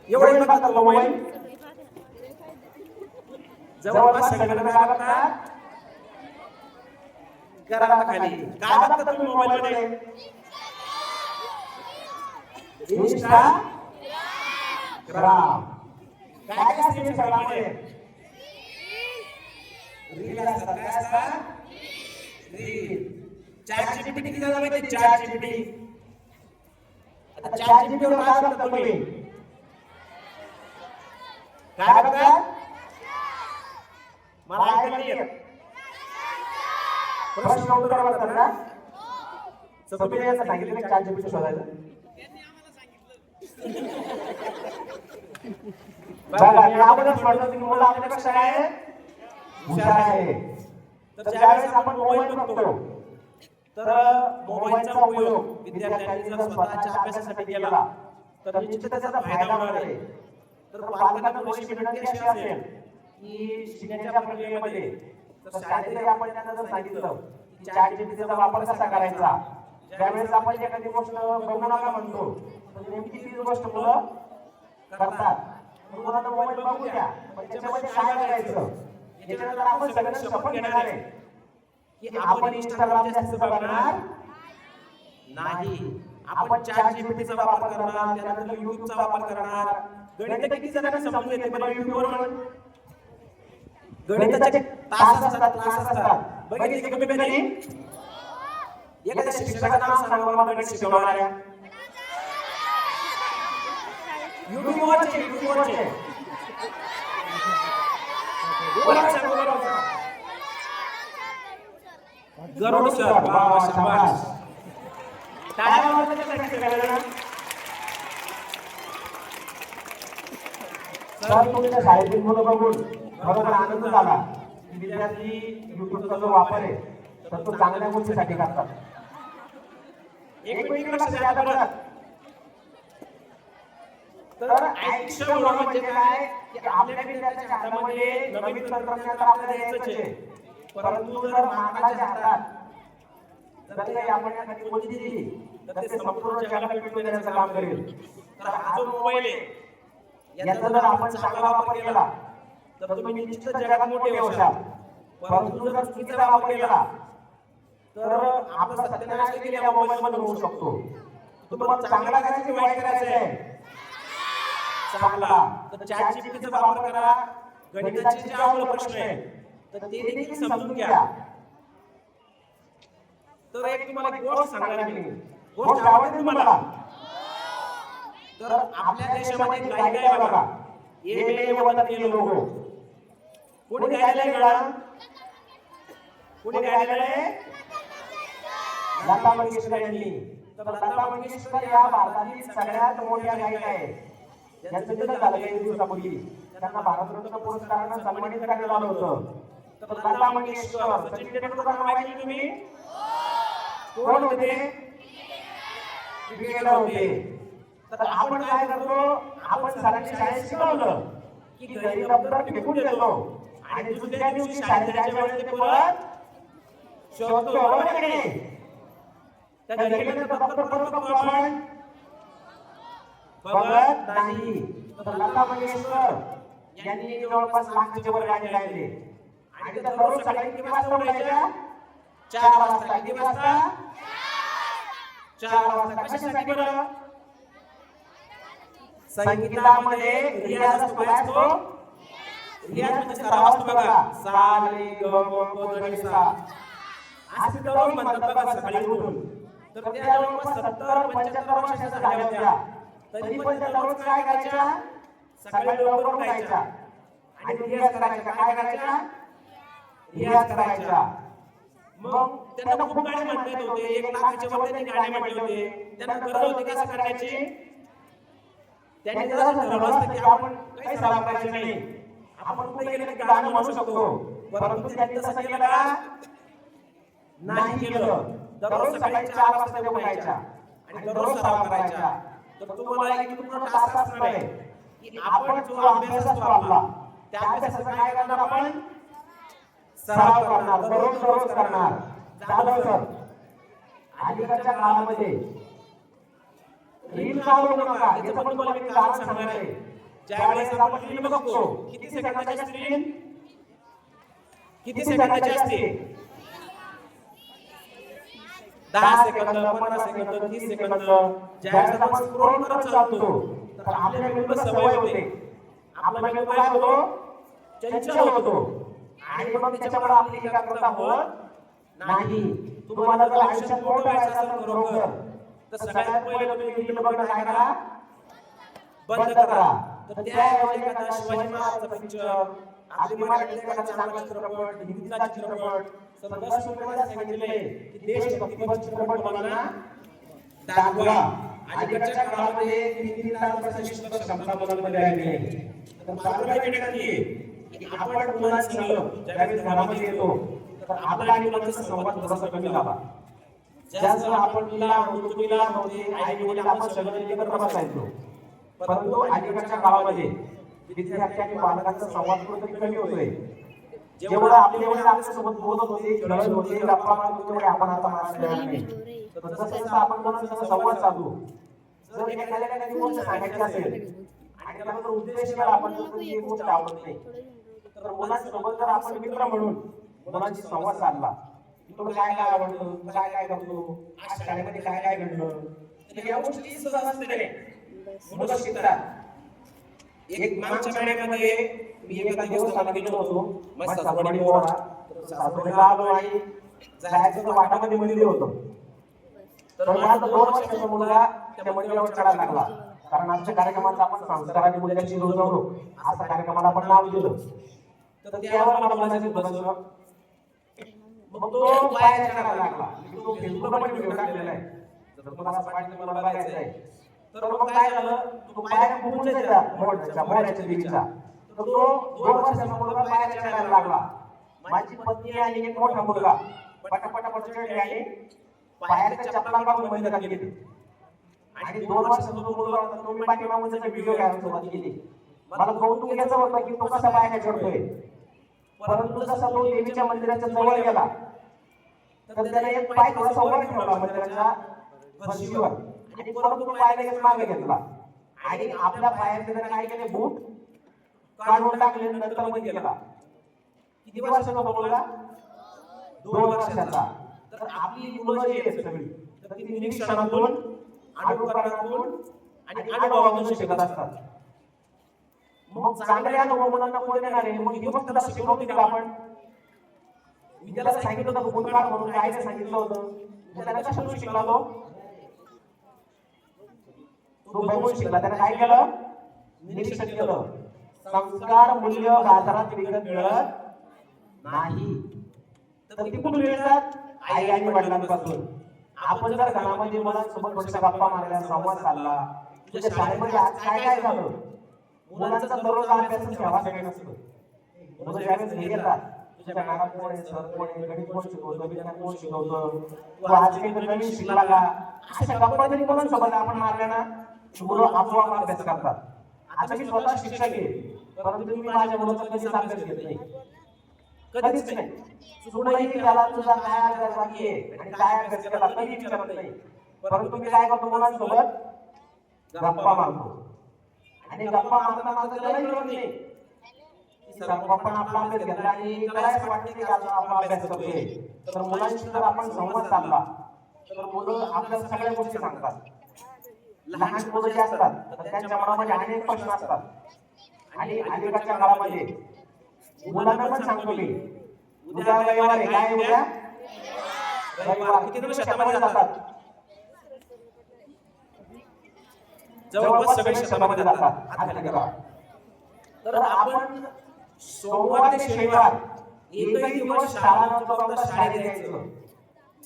एवढे बघतात मोबाईल? जवळपास सगळेजण काय बघतात? घराखाली. काय बघतात तुम्ही मोबाईल मध्ये? इंस्टाग्राम. काय काय असते इंस्टाग्राममध्ये? रील असतात. काय असतात? रील. चॅट जीपीटी किती झाला माहिती? Chat GPT. आता चॅट जीपीटी वर काय बघता तुम्ही? काय बघतात? मला ऐकायला नाही येत. प्रश्न उत्तर बघतात ना? तुम्ही यांना सांगितलं चॅट जीपीटी शोधायला? बघा, मी अगोदरच म्हटलं की मुलं आपल्यापेक्षा काय हुशार आहे. तर ज्यावेळेस आपण मोबाईल बघतो, तर मोबाईलचा उपयोग विद्यार्थ्यांनी जर स्वतःच्या अभ्यासासाठी केला तर निश्चितच त्याचा फायदा होणार आहे. तर पालकांना थोडीशी विनंती अशी असेल की शिकण्याच्या प्रक्रियेमध्ये तर शाळेतही आपण त्यांना जर सांगितलं की चॅट जीपीटीचा वापर कसा करायचा, ज्यावेळेस आपण एखादी गोष्ट बघू नका म्हणतो, तर नेमकी तीच गोष्ट मुलं करतात. मुलांना मोबाईल बघू द्या, पण त्याच्यामध्ये काय करायचं याच्यानंतर आपण सगळ्यांना शपथ घेणार आहे की आपण इंस्टाग्राम जास्त बघणार नाही, आपण चॅट जीपीटीचा वापर करणार, त्यानंतर युट्यूबचा वापर करणार. गणित किती जणांना समजून येते मला युट्यूबवर म्हणून? गणिताचे तास असतात, क्लास असतात. बघितले कमी कधी? एखाद्या शिक्षकाचं नाव सांगा मला गणित शिकवणाऱ्या. युट्यूबवरचे गरुड सर. वाह, शाबास. टाळ्या वाजवतात त्याच्यासाठी सगळ्यांना. सर, तुमच्या शाळेतील मुलं बघून खरोखर आनंद झाला की विद्यार्थी युट्यूबचा जो वापर आहे तर तो चांगल्या गोष्टीसाठी करतात. एक मिनिट लक्ष द्या बघा. तर आयुष्य म्हणजे काय की आपल्या विद्यार्थ्यांच्या हातामध्ये नवीन तंत्रज्ञान तर आपल्याला यायचंच आहे, परंतु जर मानवाच्या हातात जर काही आपण यासाठी गोष्टी दिली तर ते संपूर्ण जगाला पेटवून देण्याचं काम करेल. तर हा जो मोबाईल आहे याचा जर आपण चांगला वापर केला तर तुम्ही निश्चित जगात मोठे होशाल, परंतु जर चुकीचा वापर केला तर आपला सत्यानाश देखील या मोबाईल मध्ये होऊ शकतो. तुम्हाला चांगला करायचं की वाईट करायचं आहे? चांगला. तर चॅट जीपीटीचा वापर करा. गणिताचे जे अवघड प्रश्न आहेत तर ते देखील समजून घ्या. तर एक तुम्हाला गोष्ट सांगणार मी, गोष्ट आवडते तुम्हाला? तर आपल्या देशामध्ये काय काय बघा, वतन लोगो कोणी गायलेलं गाणं? कोणी गायलेलं आहे? लता मंगेशकर यांनी. तर लता मंगेशकर या भारतातील सगळ्यात मोठ्या गायिका आहेत. त्यांचं निधन झालं काही दिवसापूर्वी. त्यांना भारतरत्न पुरस्काराने सन्मानित करण्यात आलं होतं. तर लता मंगेशकर, सचिन तेंडुलकर माहिती तुम्ही कोण होते? क्रिकेटर होते. तर आपण काय करतो, आपण सरांच्या शाळेत शिकवलं की घरी दप्तर फेकून देतो आणि दुसऱ्या दिवशी शाळेत जायच्या वेळेस ते परत शोधतो बरोबर की नाही? त्या घडीला फक्त बरोबर आपण बघत नाही. तर लता मंगेशकर यांनी जवळपास लाखाच्या वर गाणी गायले आणि त्या दररोज सकाळी किती वाजता उठायच्या? 4 वाजता. किती वाजता? 4 वाजता. कशासाठी बरं? संगीतामध्ये रियाज असतो. काय असतो? रियाज म्हणजे सराव असतो बघा. सा रे ग म प ध नि सा असे दररोज म्हणतात बघा सकाळी उठून. तर त्या जवळपास 70-75 वर्षाच्या झाल्या होत्या. तरी पण त्या दररोज काय करायच्या? सकाळी लवकर उठायच्या आणि रियाज करायच्या. काय करायच्या? रियाज करायच्या. मग त्यांना खूप गाणे म्हणता येत होते. 1 लाखाच्या वर त्यांनी गाणे म्हटले होते. त्यांना गरज होती कसं करायची? त्यांनी जर ठरवलं असतं की आपण काही सराव करायचा नाही, आपण कुठे गेलं की गाणं म्हणू शकतो, परंतु त्यांनी तसं केलं का? नाही केलं. दररोज सकाळी 4 वाजता ते उठायच्या आणि दररोज सराव करायच्या. तर तुम्हाला एक पूर्ण तास असणार आहे की आपण जो अभ्यास असतो आपला त्या अभ्यासाचं काय करणार? आपण सराव करणार, दररोज करणार. झालं सर. अलीकडच्या काळामध्ये रील बघू नका. याचं पण तुम्हाला मी कारण सांगणार आहे. ज्यावेळेस आपण रील बघतो, किती सेकंदाची असते रील? किती सेकंदाची असते? 10 सेकंद, 15 सेकंद, 30 सेकंद. ज्यावेळेस आपण स्क्रोल करत चालतो तर आपल्या मेंदूला सवय होते. आपला मेंदू काय होतो? चंचल होतो आणि मग त्याच्यावर आपली एकाग्रता होत नाही. तुम्हाला जर आयुष्यात मोठं व्हायचं असेल खरोखर तर सगळ्यात पहिले तुम्ही रील बघणं काय करा? बंद करा. तर त्याऐवजी एखादा शिवाजी महाराजांचा पिक्चर, आपली मराठीतला एखादा चांगला चित्रपट, हिंदीतला चित्रपट, संघर्ष चित्रपट सांगितले की देशभक्तीपर चित्रपट बघा, दाखवा. अलीकडच्या काळामध्ये 3 तास शिक्षक क्षमता मुलांमध्ये आलेली आहे. तर मला काय म्हणायचे की आपण मुलांसंग ज्यावेळेस घरामध्ये येतो तर आपला आणि मुलांचा संवाद थोडासा कमी झाला. ज्याचं आपण मुला होते आई वडील आपण सगळे एकत्र बसायचो, परंतु अलीकडच्या काळामध्ये विद्यार्थी आणि पालकांचा संवाद कुठेतरी कमी होतोय. जेवढं आपले वडील आपल्यासोबत बोलत होते, खेळत होते, गप्पा मारत होते, आपण आता मारत नाही. तर जसं आपण मुलांसोबत संवाद साधू, जर एखाद्याला एखादी गोष्ट सांगायची असेल आणि त्याला जर उद्देश केला आपण जर ती गोष्ट आवडत नाही, तर मुलांसोबत जर आपण मित्र म्हणून मुलांशी संवाद साधला, तुला काय काय आवडतं, काय काय करतो, आज शाळेमध्ये काय काय घडलं, तर या गोष्टी सहज असते मुलं शिकतात. एक मागच्या महिन्यामध्ये मी एका देवस्थानात गेलो होतो, माझ्या सासवडी मोरा. सासवडीला आलो आणि जायचं वाटामध्ये मंदिर होतं. तर माझा 2 वर्षाचा मुलगा त्या मंदिरावर चढायला लागला. कारण आमच्या कार्यक्रमाचा आपण संस्काराने मुलांची शिरवणूक असा कार्यक्रमाला आपण नाव दिलं. तर त्यावर मला मुलाचं बसलं. मग तो पाया चढायला लागला. तो फेसबुकला पण व्हिडिओ टाकलेला आहे. जर तुम्हाला असं वाटतं मला बघायचं आहे तर मग काय झालं, तो पाया फुटून जायचा मोड्याच्या देवीचा. तर तो 2 वर्षाचा मुलगा पाया चढायला लागला. माझी पत्नी आणि एक मोठा मुलगा पटापट चढले आणि पायाच्या चपला काढून मंदिरात गेले. आणि 2 वर्षाचा जो मुलगा होता तो मी पाठीमागून त्याचा व्हिडिओ घ्यायला सुरुवात केली. मला कौतुक याचं होतं की तो कसा पाया चढतोय. परंतु जसा तो देवीच्या मंदिराच्या जवळ गेला तर त्याने एक पाय थोडासा वर ठेवला मंदिराच्या फरशीवर आणि परंतु पाय लगेच मागे घेतला आणि आपल्या पायात त्याने काय केले, बूट काढून टाकले. नंतर मध्ये गेला. किती वर्षाचा मुलगा? 2 वर्षाचा. तर आपली मुलं जी आहेत सगळी तर ती निरीक्षणातून, अनुकरणातून आणि अनुभवातून शिकत असतात. मग चांगले अनुभव मुलांना कोण देणार आहे? मग ही गोष्ट त्याला शिकवतो का आपण? मी त्याला सांगितलं होतं गुण काढ म्हणून, आईने सांगितलं होतं. त्याला कशातून शिकला तो बघून शिकला. त्याने काय केलं? निरीक्षण केलं. संस्कार मूल्य बाजारात विकत मिळत नाही. तर ती कुठून मिळतात? आई आणि वडिलांपासून. आपण जर घरामध्ये मुलांसोबत थोड्याशा गप्पा मारल्या, संवाद साधला, तुझ्या शाळेमध्ये आज काय काय झालं, मुलांचा दररोज अभ्यास ठेवा सगळे नसतो. मुलं ज्यावेळेस घरी येतात, तुझ्या मॅडम कोण आहे, सर कोण आहे, गणित कोण शिकवतं, विज्ञान कोण शिकवतं, तू आज काही नवीन शिकला का, अशा गप्पा जरी मुलांसोबत आपण मारल्या ना, मुलं आपोआप अभ्यास करतात. आता मी स्वतः शिक्षक आहे, परंतु मी माझ्या मुलाचा कधीच अभ्यास घेत नाही. कधीच नाही. चुकूनही त्याला तुझा काय अभ्यास बाकी आहे आणि काय अभ्यास केला कधी विचारत नाही. परंतु मी काय करतो मुलांसोबत गप्पा मारतो आणि गप्पा मारता मारता त्यालाही कळत नाही की आपण आपला अभ्यास घेतला आणि त्याला असं वाटतं की आपला अभ्यास करतोय. तर मुलांशी जर आपण संवाद साधला तर मुलं आपल्याला सगळ्या गोष्टी सांगतात. लहान मुलं जे असतात तर त्यांच्या मनामध्ये अनेक प्रश्न असतात आणि अलीकडच्या काळामध्ये मुलांना पण सांगतो मी उद्या रविवार आहे. काय उद्या रविवार. किती दिवस शेतामध्ये जातात? जवळपास सगळे शेतामध्ये जातात आजकाल. तर आपण सोमवार ते शनिवार एकही दिवस शाळा न चुकवता शाळेत यायचं.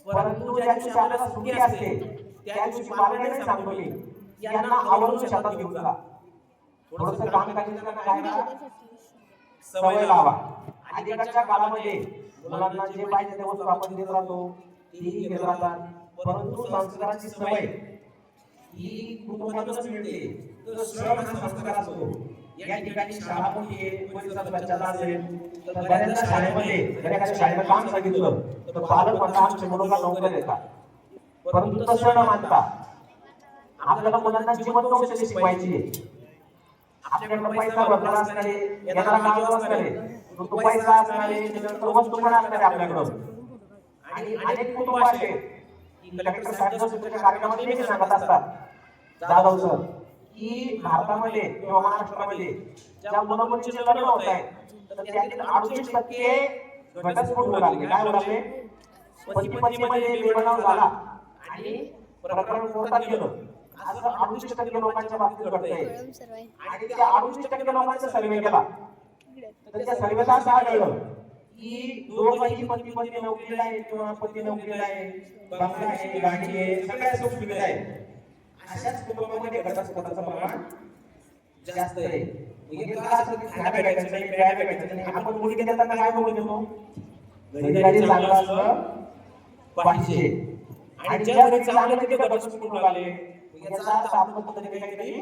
परंतु ज्या दिवशी आपल्याला सुट्टी असते त्या दिवशी पालकांना सांगतो मी यांना आवर्जून शेतात घेऊन जा. थोडंसं काम करायचं काय सवय लावा. अलीकडच्या काळामध्ये मुलांना जे पाहिजे ते वस्तू आपण देत राहतो तेही घेत राहतात. परंतु संस्काराची सवय ही कुटुंबातच मिळते. तर सण हा संस्कार असतो. या ठिकाणी शाळा मोठी आहे, परिसरात स्वच्छता असेल तर बऱ्याचदा शाळेमध्ये जर एखाद्या शाळेला काम सांगितलं तर पालक म्हणतात आमच्या मुलाला लवकर येतात. परंतु तसं न मानता आपल्याला मुलांना जीवन कौशल्य शिकवायची आहे. आपल्याकडे पैसा भरपूर असणारे येणारा कागद असणारे तो पैसा असणारे त्याच्यानंतर वस्तू पण असणारे आपल्याकडं आणि अनेक कुटुंब असे की कलेक्टर साहेब सुट्टीच्या कार्यक्रमात नेहमी सांगत असतात जाधव सर की भारतामध्ये किंवा महाराष्ट्रामध्ये ज्या मुलामुलींचे लग्न होत आहे तर त्यातील 68% घटस्फोट होऊ लागले. काय होऊ लागले? पती पत्नीमध्ये बेबनाव झाला आणि प्रकरण कोर्टात गेलं. असं 68% लोकांच्या बाबतीत घडतंय आणि त्या 68% लोकांचा सर्वे केला तर त्या सर्वेला असं आढळलं की दोघंही पती पत्नी नोकरीला आहे किंवा पती नोकरीला आहे, बंगला आहे, गाडी आहे, सगळ्या सुखसुविधा आहे. अशाच कुटुंबामध्ये घटस्फोटाचं प्रमाण जास्त आहे. एक असं खायला भेटायचं नाही, प्यायला भेटायचं नाही. आपण मुली देताना काय बघून देतो? घरी चांगलं असलं पाहिजे आणि ज्या घरी चांगलं तिथे घटस्फोट आले याचा अर्थ आपण कुठेतरी काहीतरी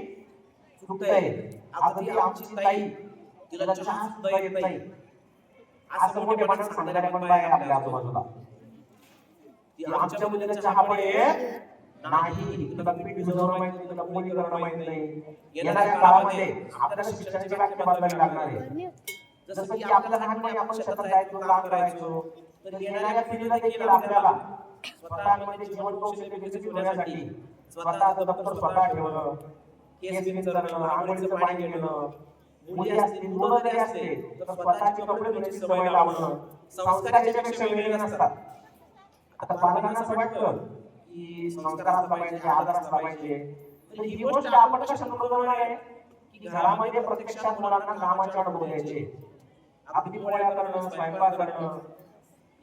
चुकतंय. अगदी आमची ताई तिला चहा सुद्धा येत नाही असं मोठेपणा सांगणाऱ्या पण बाया आपल्या आजूबाजूला की आमच्या मुलीला चहा पण येत नाही, तुला पीठ भिजवणं माहित नाही, तुला पोळी करणं माहित नाही. येणाऱ्या काळामध्ये आपल्याला शिक्षणाची व्याख्या बदलावी लागणार आहे. जसं की आपल्या लहानपणी आपण शेतात जायचो, काम करायचो तर येणाऱ्या पिढीला देखील आपल्याला स्वतःमध्ये जीवन कौशल्य विकसित होण्यासाठी स्वतःचं दप्तर स्वतः ठेवणं, केस विंचरणं, आंघोळीचं पाणी घेणं, मुली असतील मुलं जरी असते तर स्वतःचे कपडे धुण्याची सवय लावणं, संस्कार याच्यापेक्षा वेगळे नसतात. आता पालकांना असं वाटतं की संस्कार असला पाहिजे, आदर असला पाहिजे. तर ही गोष्ट आपण कशाला बघणार आहे की घरामध्ये प्रत्यक्षात मुलांना कामाचे अनुभव द्यायचे. अगदी पोळ्या करणं, स्वयंपाक करणं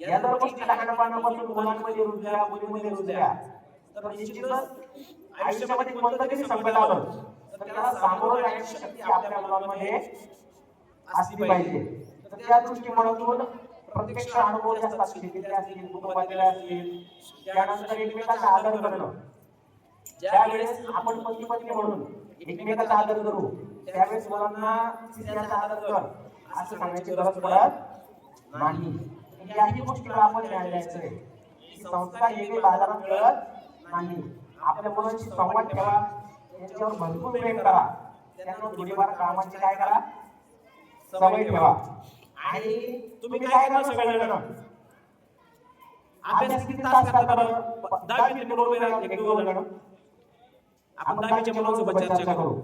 या जर गोष्टी लहानपणापासून मुलांमध्ये रुजल्या, मुलीमध्ये रुजल्या तर निश्चितच आयुष्यामध्ये कोणतं तरी संकट आलं तर त्याला सामोरं जाण्याची शक्ती आपल्या मुलांमध्ये असली पाहिजे. तर त्या दृष्टिकोनातून प्रत्यक्ष अनुभव जे असतात शेतीतले असतील, कुटुंबातले असतील, त्यानंतर एकमेकांचा आदर करणं. ज्या वेळेस आपण पती पत्नी म्हणून एकमेकांचा आदर करू त्यावेळेस मुलांना स्त्रियांचा आदर कर असं सांगण्याची गरज पडत नाही. याही गोष्टीला आपण ध्यान द्यायचंय की संस्कार हे काही बाजारात मिळत नाही. आपल्या मुलांशी संवाद ठेवा, त्यांच्यावर भरपूर प्रेम करा, त्यांना थोडीफार कामाची काय करा सवय ठेवा. आणि तुम्ही काय करा सगळ्यांना अभ्यास किती तास करता बरं? 10 मिनिट बोलूया एक दोन जण आपण 10 मिनिट मुलांसोबत चर्चा करू.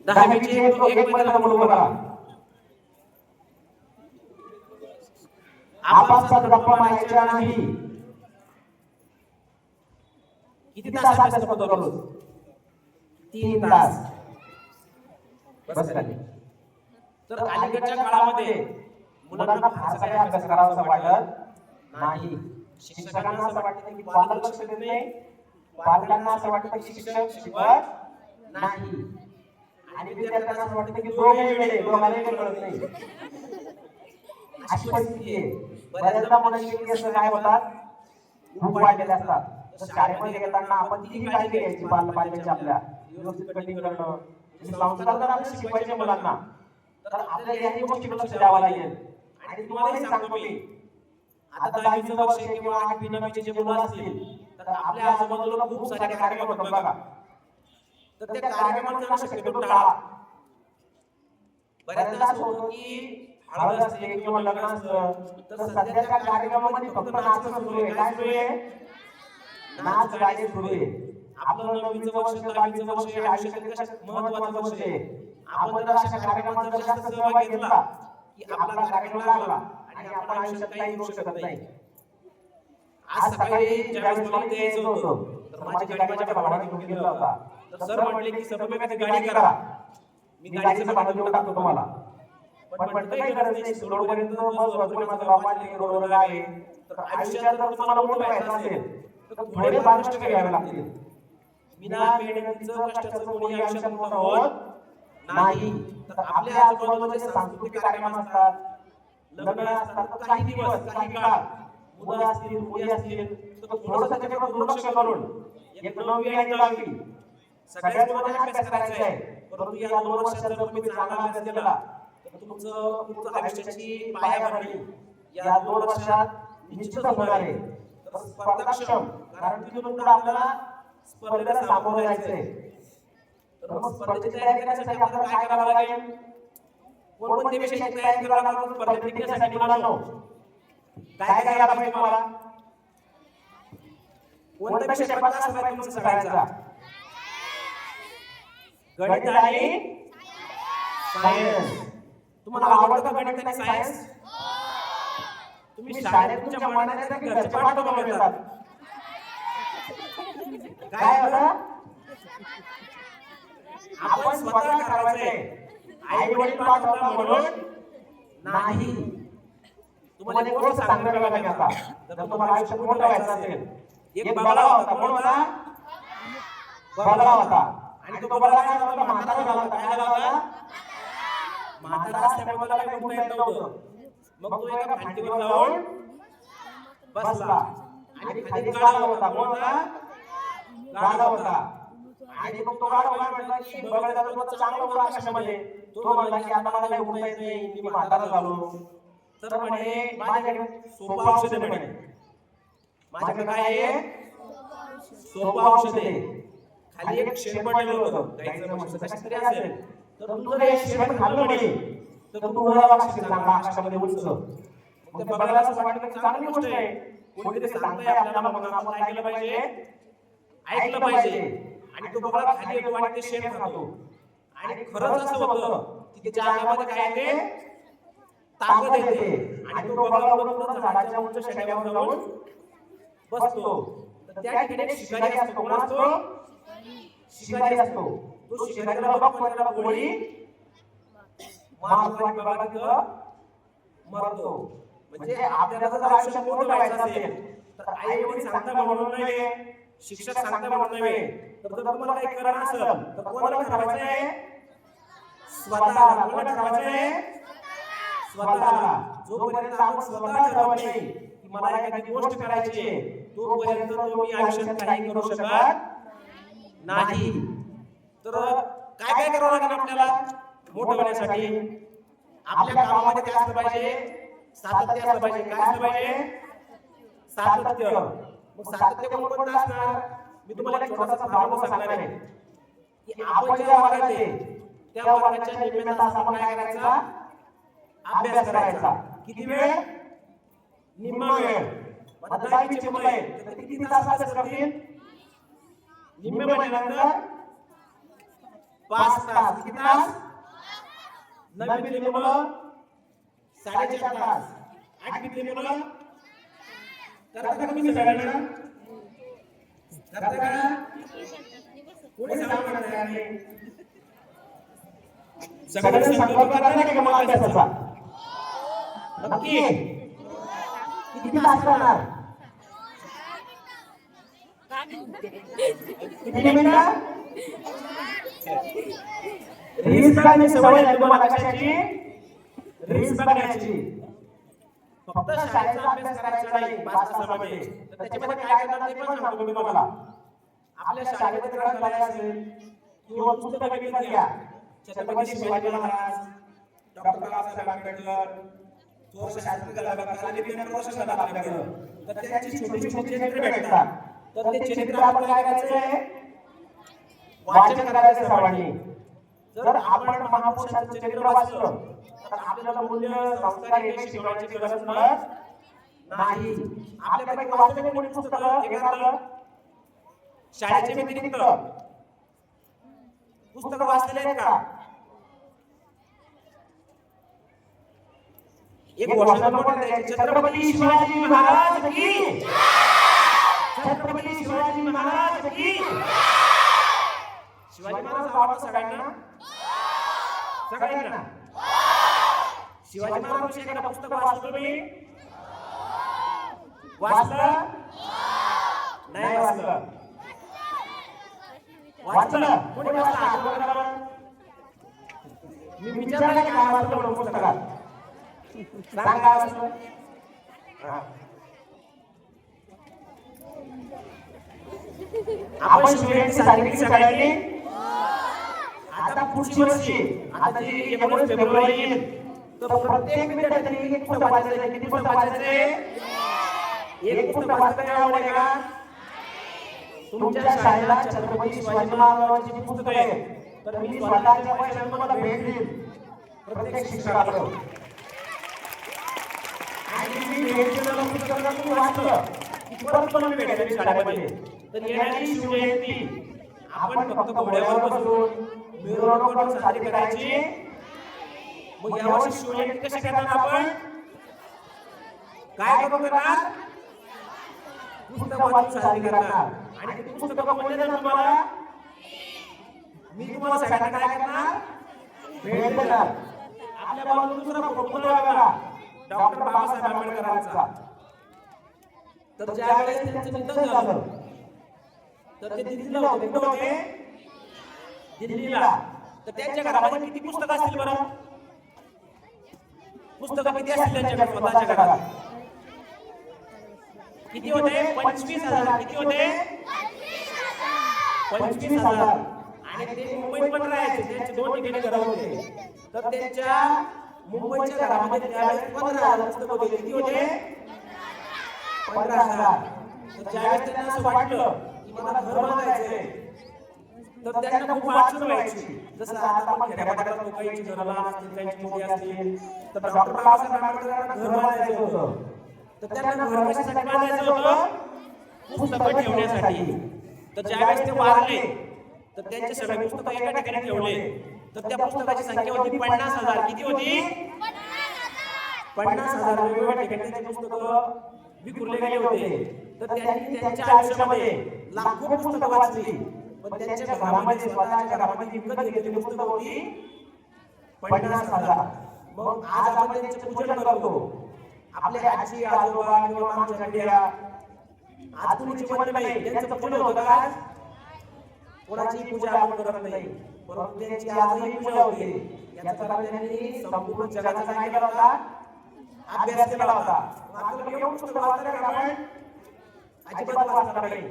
10 मिनिट एक महिना बोलू बघा. आपापसात गप्पा मारायच्या नाही. किती तास अभ्यास करतो रोज? 3 तास. बस झाले. तर अलीकडच्या काळामध्ये मुलांना फारसा काही अभ्यास करावासा वाटत नाही. शिक्षकांना असं वाटतं की पालक लक्ष देत नाही, पालकांना असं वाटतं की शिक्षक शिकवत नाही आणि विद्यार्थ्यांना असं वाटतं की दोघेही वेळे दोघांनाही कळत नाही. अशी परिस्थिती आहे. बऱ्याचदा मुलांची केस काय होतात खूप वाढलेले असतात. तर शाळेमध्ये येताना आपण ती काळजी घ्यायची पालकांची आपल्या व्यवस्थित कटिंग करणं. संस्कार जर आपण शिकवायचे मुलांना तर आपल्याला याही गोष्टीकडे लक्ष द्यावं लागेल. आणि तुम्हालाही सांगतो मी, आता 10वीचं वर्ष किंवा 8वी 9वीचे जे मुलं असतील तर आपल्या आजूबाजूला खूप सारे कार्यक्रम होतात बघा. तर त्या कार्यक्रमांना शक्यतो टाळा. बऱ्याचदा असं होतं की हळद असते किंवा लग्न असतं तर सध्याच्या कार्यक्रमामध्ये फक्त नाच सुरू आहे. काय सुरू आहे? नाच गाणे सुरू आहे. आपलं 9वीचं वर्ष 10वीचं वर्ष हे आयुष्यातील कशात महत्त्वाचं वर्ष आहे. आपण जर अशा कार्यक्रमात जर जास्त सहभाग घेतला की आपला कार्यक्रम लागला आणि आपण आयुष्यात काही करू शकत नाही. आज सकाळी ज्यावेळेस मला इथे यायचं होतं तर माझी गाडी माझ्या भावाने घेऊन गेला होता. तर सर म्हटले की सर गाडी करा, मी गाडीचं भाडं देऊन टाकतो तुम्हाला. पण म्हटलं काही गरज नाही, रोडपर्यंत बस भरपूर माझा बाप माझ्या रोडवर आहे. तर आयुष्यात जर तुम्हाला मोठं व्हायचं असेल तर थोडे फार कष्ट घ्यावे लागतील. विना मेहनतीचं कष्टाचं कोणी आयुष्यात मोठं होत नाही. तर आपल्या आजूबाजूला जे सांस्कृतिक कार्यक्रम असतात, लग्न असतात, काही दिवस काही काळ मुलं असतील मुली असतील तर थोडंसं त्याच्याकडे दुर्लक्ष करून एक 9वी आणि 10वी सगळ्याच मुलांना अभ्यास करायचा आहे. परंतु या 2 वर्षात जर तुम्ही चांगला अभ्यास केला तर तुमचं आयुष्याची पायाभरणी या 2 वर्षात निश्चितच होणार आहे. तर स्पर्धाक्षम, कारण तिथून पुढे आपल्याला स्पर्धेला सामोरं जायचंय. तर मग स्पर्धेची तयारी करण्यासाठी आपल्याला काय करावं लागेल? कोणत्या विषयाची तयारी करावी लागेल स्पर्धेत टिकण्यासाठी? मुलांनो काय काय यायला पाहिजे तुम्हाला? कोणता विषय पडला असला पाहिजे तुमचा सगळ्यांचा? गणित आणि सायन्स. तुम्हाला आवडतं गणित आणि सायन्स? तुम्ही शाळेत तुमच्या मनाने घरचे पाठ बनवतात. काय होतं? आपण स्वतः ठरवायचंय. आई वडील पाठवतात म्हणून नाही. तुम्हाला एक गोष्ट सांगणार बघा मी आता. जर तुम्हाला आयुष्यात मोठं व्हायचं असेल, एक बगळा होता. कोण होता? बगळा होता. आणि तो बगळा काय झाला? म्हातारा झाला होता. काय झाला होता? म्हातारा असल्यामुळे त्याला काही उठता येत नव्हतं. मग तो एका भांडीवर जाऊन बसला आणि खाली गाढा होता. कोण होता? गाढा होता. आणि मग तो गाढा म्हटला की बगळा दादा चांगला होता आकाशामध्ये. तो म्हणला की आता मला काही उठता येत नाही, मी म्हातारा झालो. तर म्हणे माझ्याकडे सोपं औषध आहे. म्हणे माझ्याकडे काय आहे? सोपं औषध आहे. खाली एक शेण पडलेलं होतं, गाईचं म्हशीचं कशाचं तरी असेल. तर तू जर हे शेण खाल्लं म्हणे तर तू उडाला लागशील चांगला आकाशामध्ये उंच. मग त्या बगळ्याला असं वाटलं की चांगली गोष्ट आहे, कोणीतरी सांगताय आपल्याला, म्हणून आपण काय केलं पाहिजे? ऐकलं पाहिजे. आणि तो बगळा खाली येतो आणि ते शेण खातो. आणि खरंच असं होतं की त्याच्या अंगामध्ये काय येते? ताकद येते. आणि तो बगळा उडून झाडाच्या उंच शेंड्यावर जाऊन बसतो. तर त्या ठिकाणी एक शिकारी असतो. कोण असतो? शिकारी असतो. तो शिकारीला बघतो आणि त्याला गोळी मारतो आणि बगळा तिथं मरतो. म्हणजे आपल्याला जर आयुष्यात मोठं व्हायचं असेल तर आई वडील सांगता म्हणून नव्हे, शिक्षक सांगता म्हणून नव्हे, तर जर तुम्हाला काही करायचं असेल तर कोणाला ठरवायचं आहे? स्वतःला. कोणाला ठरवायचं आहे? स्वतःला. जोपर्यंत आपण स्वतः ठरवत नाही की मला एखादी गोष्ट करायची आहे तोपर्यंत तुम्ही आयुष्यात काही करू शकत नाही. तर काय काय करावं लागेल आपल्याला मोठं होण्यासाठी? आपल्या कामामध्ये काय असलं पाहिजे? सातत्य असलं पाहिजे. काय असलं पाहिजे? सातत्य. मग सातत्य कोणतं असणार? मी तुम्हाला एक छोटासा फॉर्म्युला सांगणार आहे की आपण ज्या वर्गात आहे त्या वर्गाच्या निम्म्या तास आपण काय करायचा? अभ्यास करायचा. किती वेळ? निम्मा वेळ. आता 10वीचे मुलं आहेत तर किती तास अभ्यास करतील? निम्मे म्हटल्यानंतर 5 तास. किती तास? 9वीतली मुलं 4.5 तास. 8वीतली मुलं करता का तुम्ही सगळ्यांना? करता का? कोणी सांगणार नाही? सगळ्यांना संकल्प करता नाही का मला अभ्यासाचा? नक्की किती तास करणार? किती मिनिटं? रील्स बघण्याची सवय आहे तुम्हाला. कशाची? रील्स बघण्याची. फक्त शाळेचा अभ्यास करायचा नाही 5 तासामध्ये. तर त्याच्यामध्ये काय करणार ते पण सांगतो मी तुम्हाला. आपल्या शाळेमध्ये ग्रंथालय असेल किंवा पुस्तकं विकत घ्या. छत्रपती शिवाजी महाराज, डॉक्टर बाबासाहेब आंबेडकर थोर शास्त्री कलाकार विज्ञान प्रशासन आपल्याकडं, तर त्यांची छोटी छोटी चित्र भेटतात. तर ते चित्र आपण काय करायचंय, वाचन करायचं सर्वांनी. जर आपण महापुरुषांचं चरित्र वाचलं तर आपल्याला मूल्य संस्कार हे शिकवण्याची गरज पडत नाही. आपल्यापैकी वाचलेली कोणी पुस्तकं एखादं शाळेच्या व्यतिरिक्त पुस्तकं वाचलेले आहेत का? एक घोषणा नोट द्यायची, छत्रपती शिवाजी महाराज की, छत्रपती शिवाजी महाराज की. शिवाजी महाराज आवडतो सगळ्यांना, सगळ्यांना. शिवाजी महाराजांचं एखादं पुस्तक वाचलं तुम्ही? वाचलं नाही? वाचलं वाचलं कोणी वाचलं? मी विचारलं की काय वाचलं पुस्तकात, सांग काय वाचलं. आपण शिवजयंती साजरी केली सगळ्यांनी. आता पुढची वर्षी, आता जी 19 फेब्रुवारी येईल, तर प्रत्येक विद्यार्थ्यांनी एक पुस्तक वाचायचं. किती पुस्तक वाचायचे? एक पुस्तक वाचता आवडेल का? तुमच्या शाळेला छत्रपती शिवाजी महाराजांची जी पुस्तकं आहेत, तर मी स्वतःच्या पैशाने तुम्हाला भेट देईन प्रत्येक शिक्षकाला. आणि मी भेट देणारं पुस्तक तुम्ही वाचलं की परत पण भेट द्यावी शाळेमध्ये. तर येणारी शिवजयंती आपण फक्त घोड्यावर बसून मिरवणूक करून साजरी करायची. मग यावर्षी शिवजयंती कशी करणार आपण? काय करणार? पुस्तक वाचून साजरी करणार. आणि ते पुस्तक म्हणजे तुम्हाला, मी तुम्हाला सगळ्यांना काय करणार? भेट देणार. आपल्या बाजूला दुसरा फोटो बघा डॉक्टर बाबासाहेब आंबेडकरांचा. तर ज्यावेळेस त्यांचं निधन झालं तर ते दिल्लीला होते. कुठे होते? दिल्लीला. तर त्यांच्या घरामध्ये किती पुस्तकं असतील बरं? पुस्तकं किती असतील त्यांच्या स्वतःच्या घरात? किती होते? 25,000. किती होते? 25,000. आणि ते मुंबईत पण राहायचे, त्यांचे 2 ठिकाणी घर होते. तर त्यांच्या मुंबईच्या घरामध्ये त्यावेळेस 15,000 पुस्तकं होते. किती होते? 15,000. तर ज्यावेळेस त्यांना असं वाटलं की मला घर बांधायचंय, तर त्यांना खूप अडचण व्हायची. जसं आता आपण खेड्यापाड्यात लोकांची घरं लहान असतील, त्यांची मोठी असतील, तर डॉक्टर बाबासाहेब आंबेडकरांना घर बांधायचं होतं. तर त्यांना घर कशासाठी बांधायचं होतं? पुस्तकं ठेवण्यासाठी. तर ज्यावेळेस ते वारले तर त्यांचे सगळे पुस्तकं एका ठिकाणी ठेवले. तर त्या पुस्तकाची संख्या होती 50,000. किती होती? 50,000 वेगवेगळ्या ठिकाणी त्यांची पुस्तकं विखुरले गेले होते. तर त्यांनी त्यांच्या आयुष्यामध्ये लाखो पुस्तकं वाचली, पण त्यांच्या घरामध्ये, स्वतःच्या घरामध्ये विकत घेतलेली पुस्तकं होती 50,000. मग आज आपण त्यांचं पूजन करतो. आपले आजी आजोबा किंवा आमच्या पिढ्या आज कुणी जिवंत नाही, त्यांचं पूजन होतं का? कोणाची पूजा आपण करत नाही, परंतु त्यांची आजही पूजा होते. याचा कारण त्यांनी संपूर्ण जगाचा काय केला होता? अभ्यास केला होता. आपल्याला एवढं पुस्तकं वाचलं का आपण? अजिबात वाचणार नाही.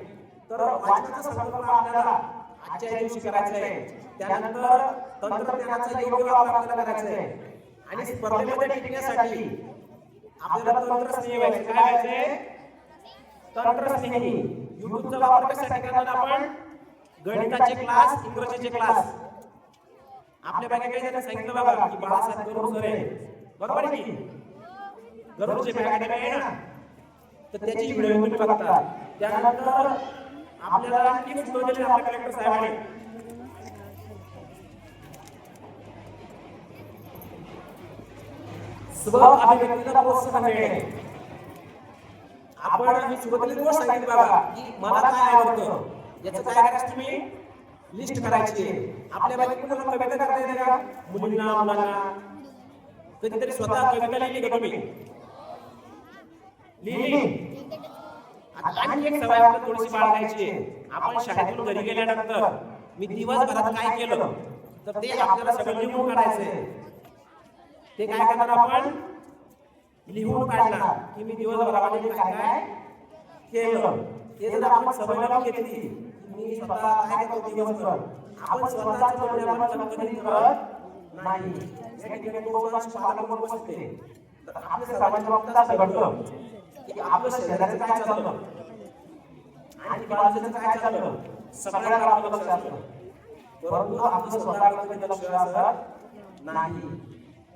तर वाचनाचा संकल्प आपल्याला आजच्या दिवशी करायचा आहे. त्यानंतर तंत्रज्ञानाचा योग्य वापर आपल्याला करायचा आहे. आणि स्पर्धेमध्ये टिकण्यासाठी आपल्याला तंत्रस्नेही व्हायचे. काय व्हायचे? तंत्रस्नेही. युट्यूबचा वापर कशासाठी करणार आपण? गणिताचे क्लास, इंग्रजीचे क्लास. आपल्यापैकी काही जणांनी सांगितलं बघा की बाळासाहेब गरुड सर आहे, बरोबर आहे की? गरुडचे अकॅडमी आहे ना, तर त्याची व्हिडिओ तुम्ही बघता. त्यानंतर आपल्याला आणखी सुचवलेले आपल्या कलेक्टर साहेबांनी स्व अभिव्यक्तीला प्रोत्साहन देणे. आपण मी सुरुवातीला गोष्ट सांगितली बघा की मला काय आवडतं, याचं काय करायचं? तुम्ही लिस्ट करायची. आपल्या बाकी कुणाला कविता करता येते का? मुलींना, मुलांना कधीतरी स्वतः कविता लिहिली का तुम्ही? लिहिली. आणखी एक सवय आपल्याला थोडीशी बाळगायची आहे. आपण शाळेतून घरी गेल्यानंतर मी दिवसभरात काय केलं तर ते आपल्याला सगळं लिहून काढायचंय. ते काय करणार आपण? लिहून काढणार की मी दिवसभरामध्ये काय काय केलं. ते जर आपण सवय लावून घेतली, मी स्वतः काय करतो दिवसभर, आपण स्वतःच्या डोळ्यावर कल्पना करत नाही. या ठिकाणी बहुतांश पालक वर्ग बसते. तर आपल्या सर्वांच्या बाबतीत असं घडतं की आपलं शेजाऱ्याचं काय चाललं आणि बाजूचं काय चाललं सगळ्याकडे आपलं लक्ष असतं, परंतु आपलं स्वतःकडे कधी लक्ष असत नाही.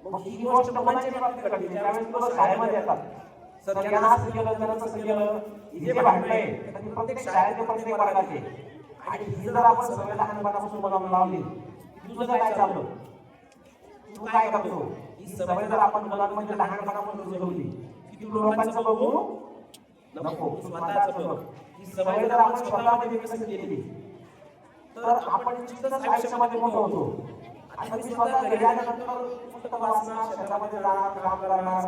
मग ही गोष्ट मुलांच्या बाबतीत घडते. ज्यावेळेस मुलं शाळेमध्ये येतात, सर यांना असं केलं त्यांना तसं केलं, ही जे भांडणं आहे तर प्रत्येक शाळेचे प्रत्येक वर्गाचे, आणि ही जर आपण सगळ्या लहानपणापासून मुलांना लावली तुझं काय चाललं, तू काय करतो, ही सवय जर आपण मुलांमध्ये लहानपणापासून रुजवली की तू लोकांचं बघू नको, तू स्वतःचं बघ, ही सवय जर आपण स्वतःमध्ये विकसित केली तर आपण निश्चितच आयुष्यामध्ये मोठं होतो. आणि मी स्वतः घरी आल्यानंतर पुस्तकं वाचणार, शेतामध्ये जाणार, काम करणार,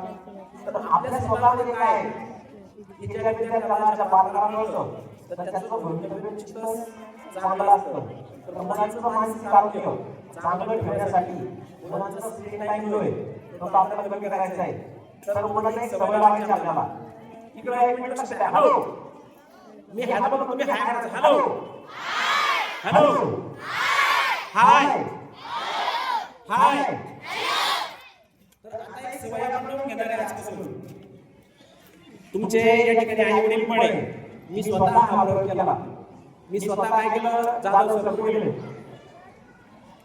तर आपल्या स्वतःमध्ये काय की ज्या विद्यार्थ्याला ज्या बालकाला मिळतं तर त्याचं भवितव्य निश्चितच चांगलं असतं. तर मुलांचं मानसिक आरोग्य चांगलं ठेवण्यासाठी मुलांचा स्क्रीन टाइम जो आहे तो आपल्याला कमी करायचा आहे. तर मुलांना एक सवय लावायची आपल्याला. इकडे एक मिनिट लक्ष द्या. हॅलो, मी हॅलो बोलतो, तुम्ही हाय करायचं. हॅलो हॅलो हाय हाय. तर आता एक सवय आपण लावून घेणार आहे आजपासून. तुमचे या ठिकाणी आई वडील पण आहे. मी स्वतः हा प्रयोग केला. मी स्वतः काय केलं, जाधव सर गेले,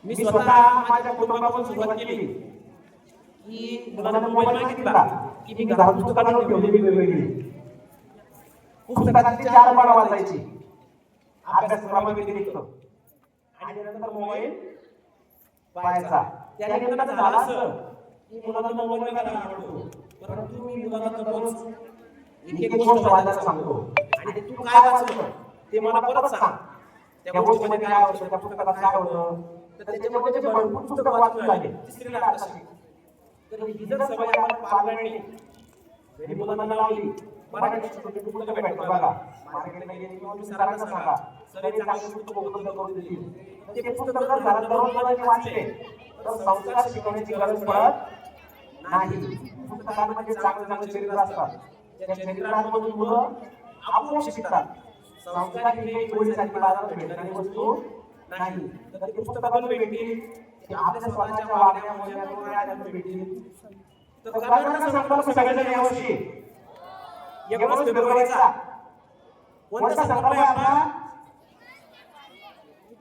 मी स्वतः माझ्या कुटुंबापासून सुरुवात केली की मुलांना मोबाईल मागितला की मी घरात पुस्तकं आणून ठेवलेली वेगवेगळी, पुस्तकाची 4 पानं वाचायची अभ्यासक्रमाव्यतिरिक्त, आणि नंतर मोबाईल पाहायचा. त्याने नंतर झालं असं की मुलांना मोबाईल बघायला आवडतो, परंतु मी मुलांना दररोज एक एक गोष्ट वाचायला सांगतो, आणि तू काय वाचलं ते मला परत सांग. त्या गोष्टीमध्ये काय होतं, त्या पुस्तकात काय होतं, तर त्याच्यामध्ये जे भरपूर पुस्तकं वाचून झाले तिसरीला आताशी. तर ही जर सवय आपण पालकांनी घरी मुलांना लावली, मराठीची छोटी पुस्तकं भेटतात बघा मार्केटला गेली किंवा तुम्ही सरांना सांगा, सर हे चांगली पुस्तकं उपलब्ध करून दिली, ते पुस्तकं जर घरात दररोज मुलांनी वाचले तर संस्कार शिकवण्याची गरज पडत नाही. पुस्तकांमध्ये चांगले चांगले चरित्र असतात, त्या चरित्रांमधून मुलं आपोआप शिकतात. संस्कार ही गोडीसाठी बाजारात भेटणारी वस्तू नाही. तर ते पुस्तकातून भेटतील, ते आपल्या स्वतःच्या वागण्यामुळे भेटतील. तर कर्नाटक संकल्प सगळ्यांना यावर्षी 19 फेब्रुवारीचा कोणता संकल्प आहे आपला,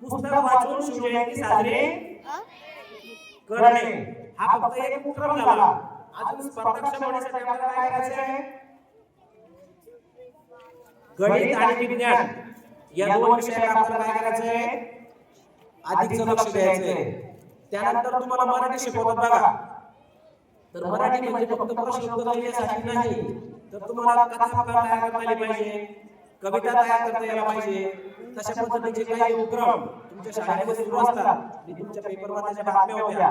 पुस्तक वाचून शिवजयंती साजरी करणे. हा फक्त एक उपक्रम झाला. अजून स्पर्धाक्षम होण्यासाठी आपल्याला काय करायचं आहे, गणित आणि विज्ञान या 2 विषयावर आपल्याला काय करायचं आहे, अधिक लक्ष द्यायचं आहे. त्यानंतर तुम्हाला मराठी शिकवतात बघा, तर मराठी म्हणजे फक्त प्रश्न उत्तर लिहिण्यासाठी नाही, तर तुम्हाला कथा तयार करता आली पाहिजे, कविता तयार करता यायला पाहिजे. तशा पद्धतीचे काही उपक्रम तुमच्या शाळेमध्ये सुरू असतात. तुमच्या पेपरमध्ये ज्या बातम्या होत्या,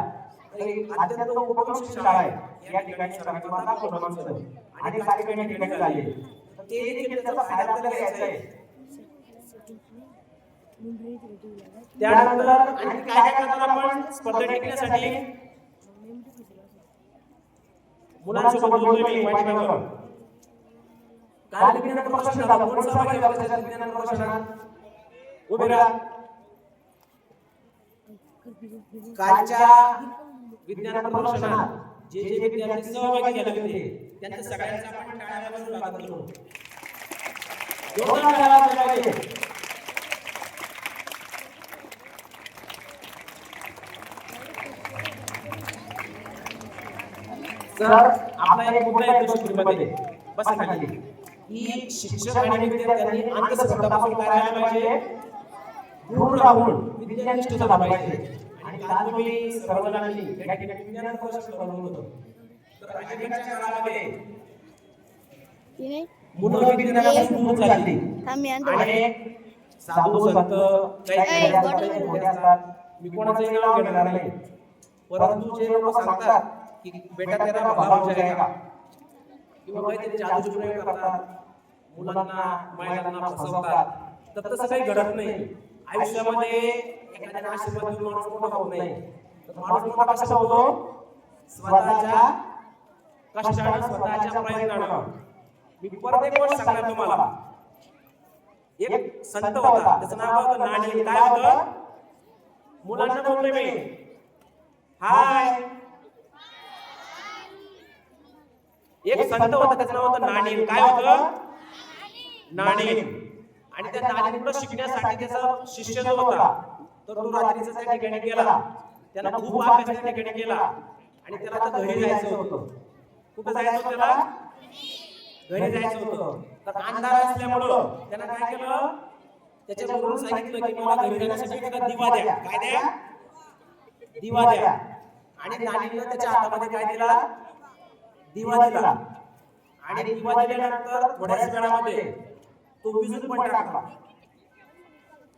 अत्यंत उपक्रम शाळा आहे या ठिकाणी सर्वांची माता कोणाचं आणि कार्यक्रम या ठिकाणी झाले, ते देखील त्याचा फायदा आपल्याला घ्यायचा आहे. त्यानंतर आणि काय काय करणार आपण स्पर्धा टिकण्यासाठी, मुलांसोबत बोलतोय मी पाठीमागं. काल विज्ञानाचा प्रश्न झाला, कोण सहभागी झाला त्याच्यात विज्ञानाच्या प्रश्नात उभे राहा. कालच्या विज्ञानाच्या प्रश्नात जे जे विद्यार्थी सहभागी झाले होते त्यांच्या सगळ्यांचा आपण टाळ्या वाजवून स्वागत करू. जोरदार टाळ्या वाजवल्या पाहिजे. सर आपला एक मुद्दा आहे दृष्टीमध्ये बसा खाली की शिक्षक आणि विद्यार्थ्यांनी अंधश्रद्धापासून काय राहायला पाहिजे, दूर राहून विज्ञानिष्ठ झाला पाहिजे. आणि काल तुम्ही सर्वजणांनी या ठिकाणी विज्ञानाचं प्रश्न बनवलं होतं, तर आजच्या काळामध्ये मुलं विज्ञानापासून दूर चालली आणि साधू संत काही मोठे असतात, मी कोणाचंही नाव घेणार नाही, परंतु जे लोक सांगतात की बेटा तेरा भाव जाएगा किंवा काहीतरी जादूचे प्रयोग करतात, मुलांना महिलांना फसवतात, तर तसं काही घडत नाही. आयुष्यामध्ये एखाद्याने आशीर्वाद देऊन माणूस मोठा होत नाही. तर माणूस मोठा कसा होतो, स्वतःच्या कष्टाने स्वतःच्या प्रयत्नानं. मी परत एक गोष्ट सांगणार तुम्हाला, एक संत होता त्याचं नाव होतं नाणी. काय होतं, मुलांना बोलतोय मी, हाय. एक संत होता त्याचं नाव होतं नाणेन. काय होतं? नाणेन. आणि त्या नाणेनकडे शिकण्यासाठी त्याचा शिष्य जो होता तर तो रात्रीचा त्या ठिकाणी गेला. त्याला खूप अभ्यास त्या ठिकाणी केला आणि त्याला आता घरी जायचं होतं. कुठं जायचं होतं त्याला? घरी जायचं होतं. तर अंधार असल्यामुळं त्यानं काय केलं? त्याच्या गुरुने सांगितलं की मला घरी जाण्यासाठी एखादा दिवा द्या. काय द्या? दिवा द्या. आणि नाणेननं त्याच्या हातामध्ये काय दिला? दिवा दिला. आणि दिवा दिल्यानंतर थोड्याच वेळामध्ये तो विजून पण टाकला.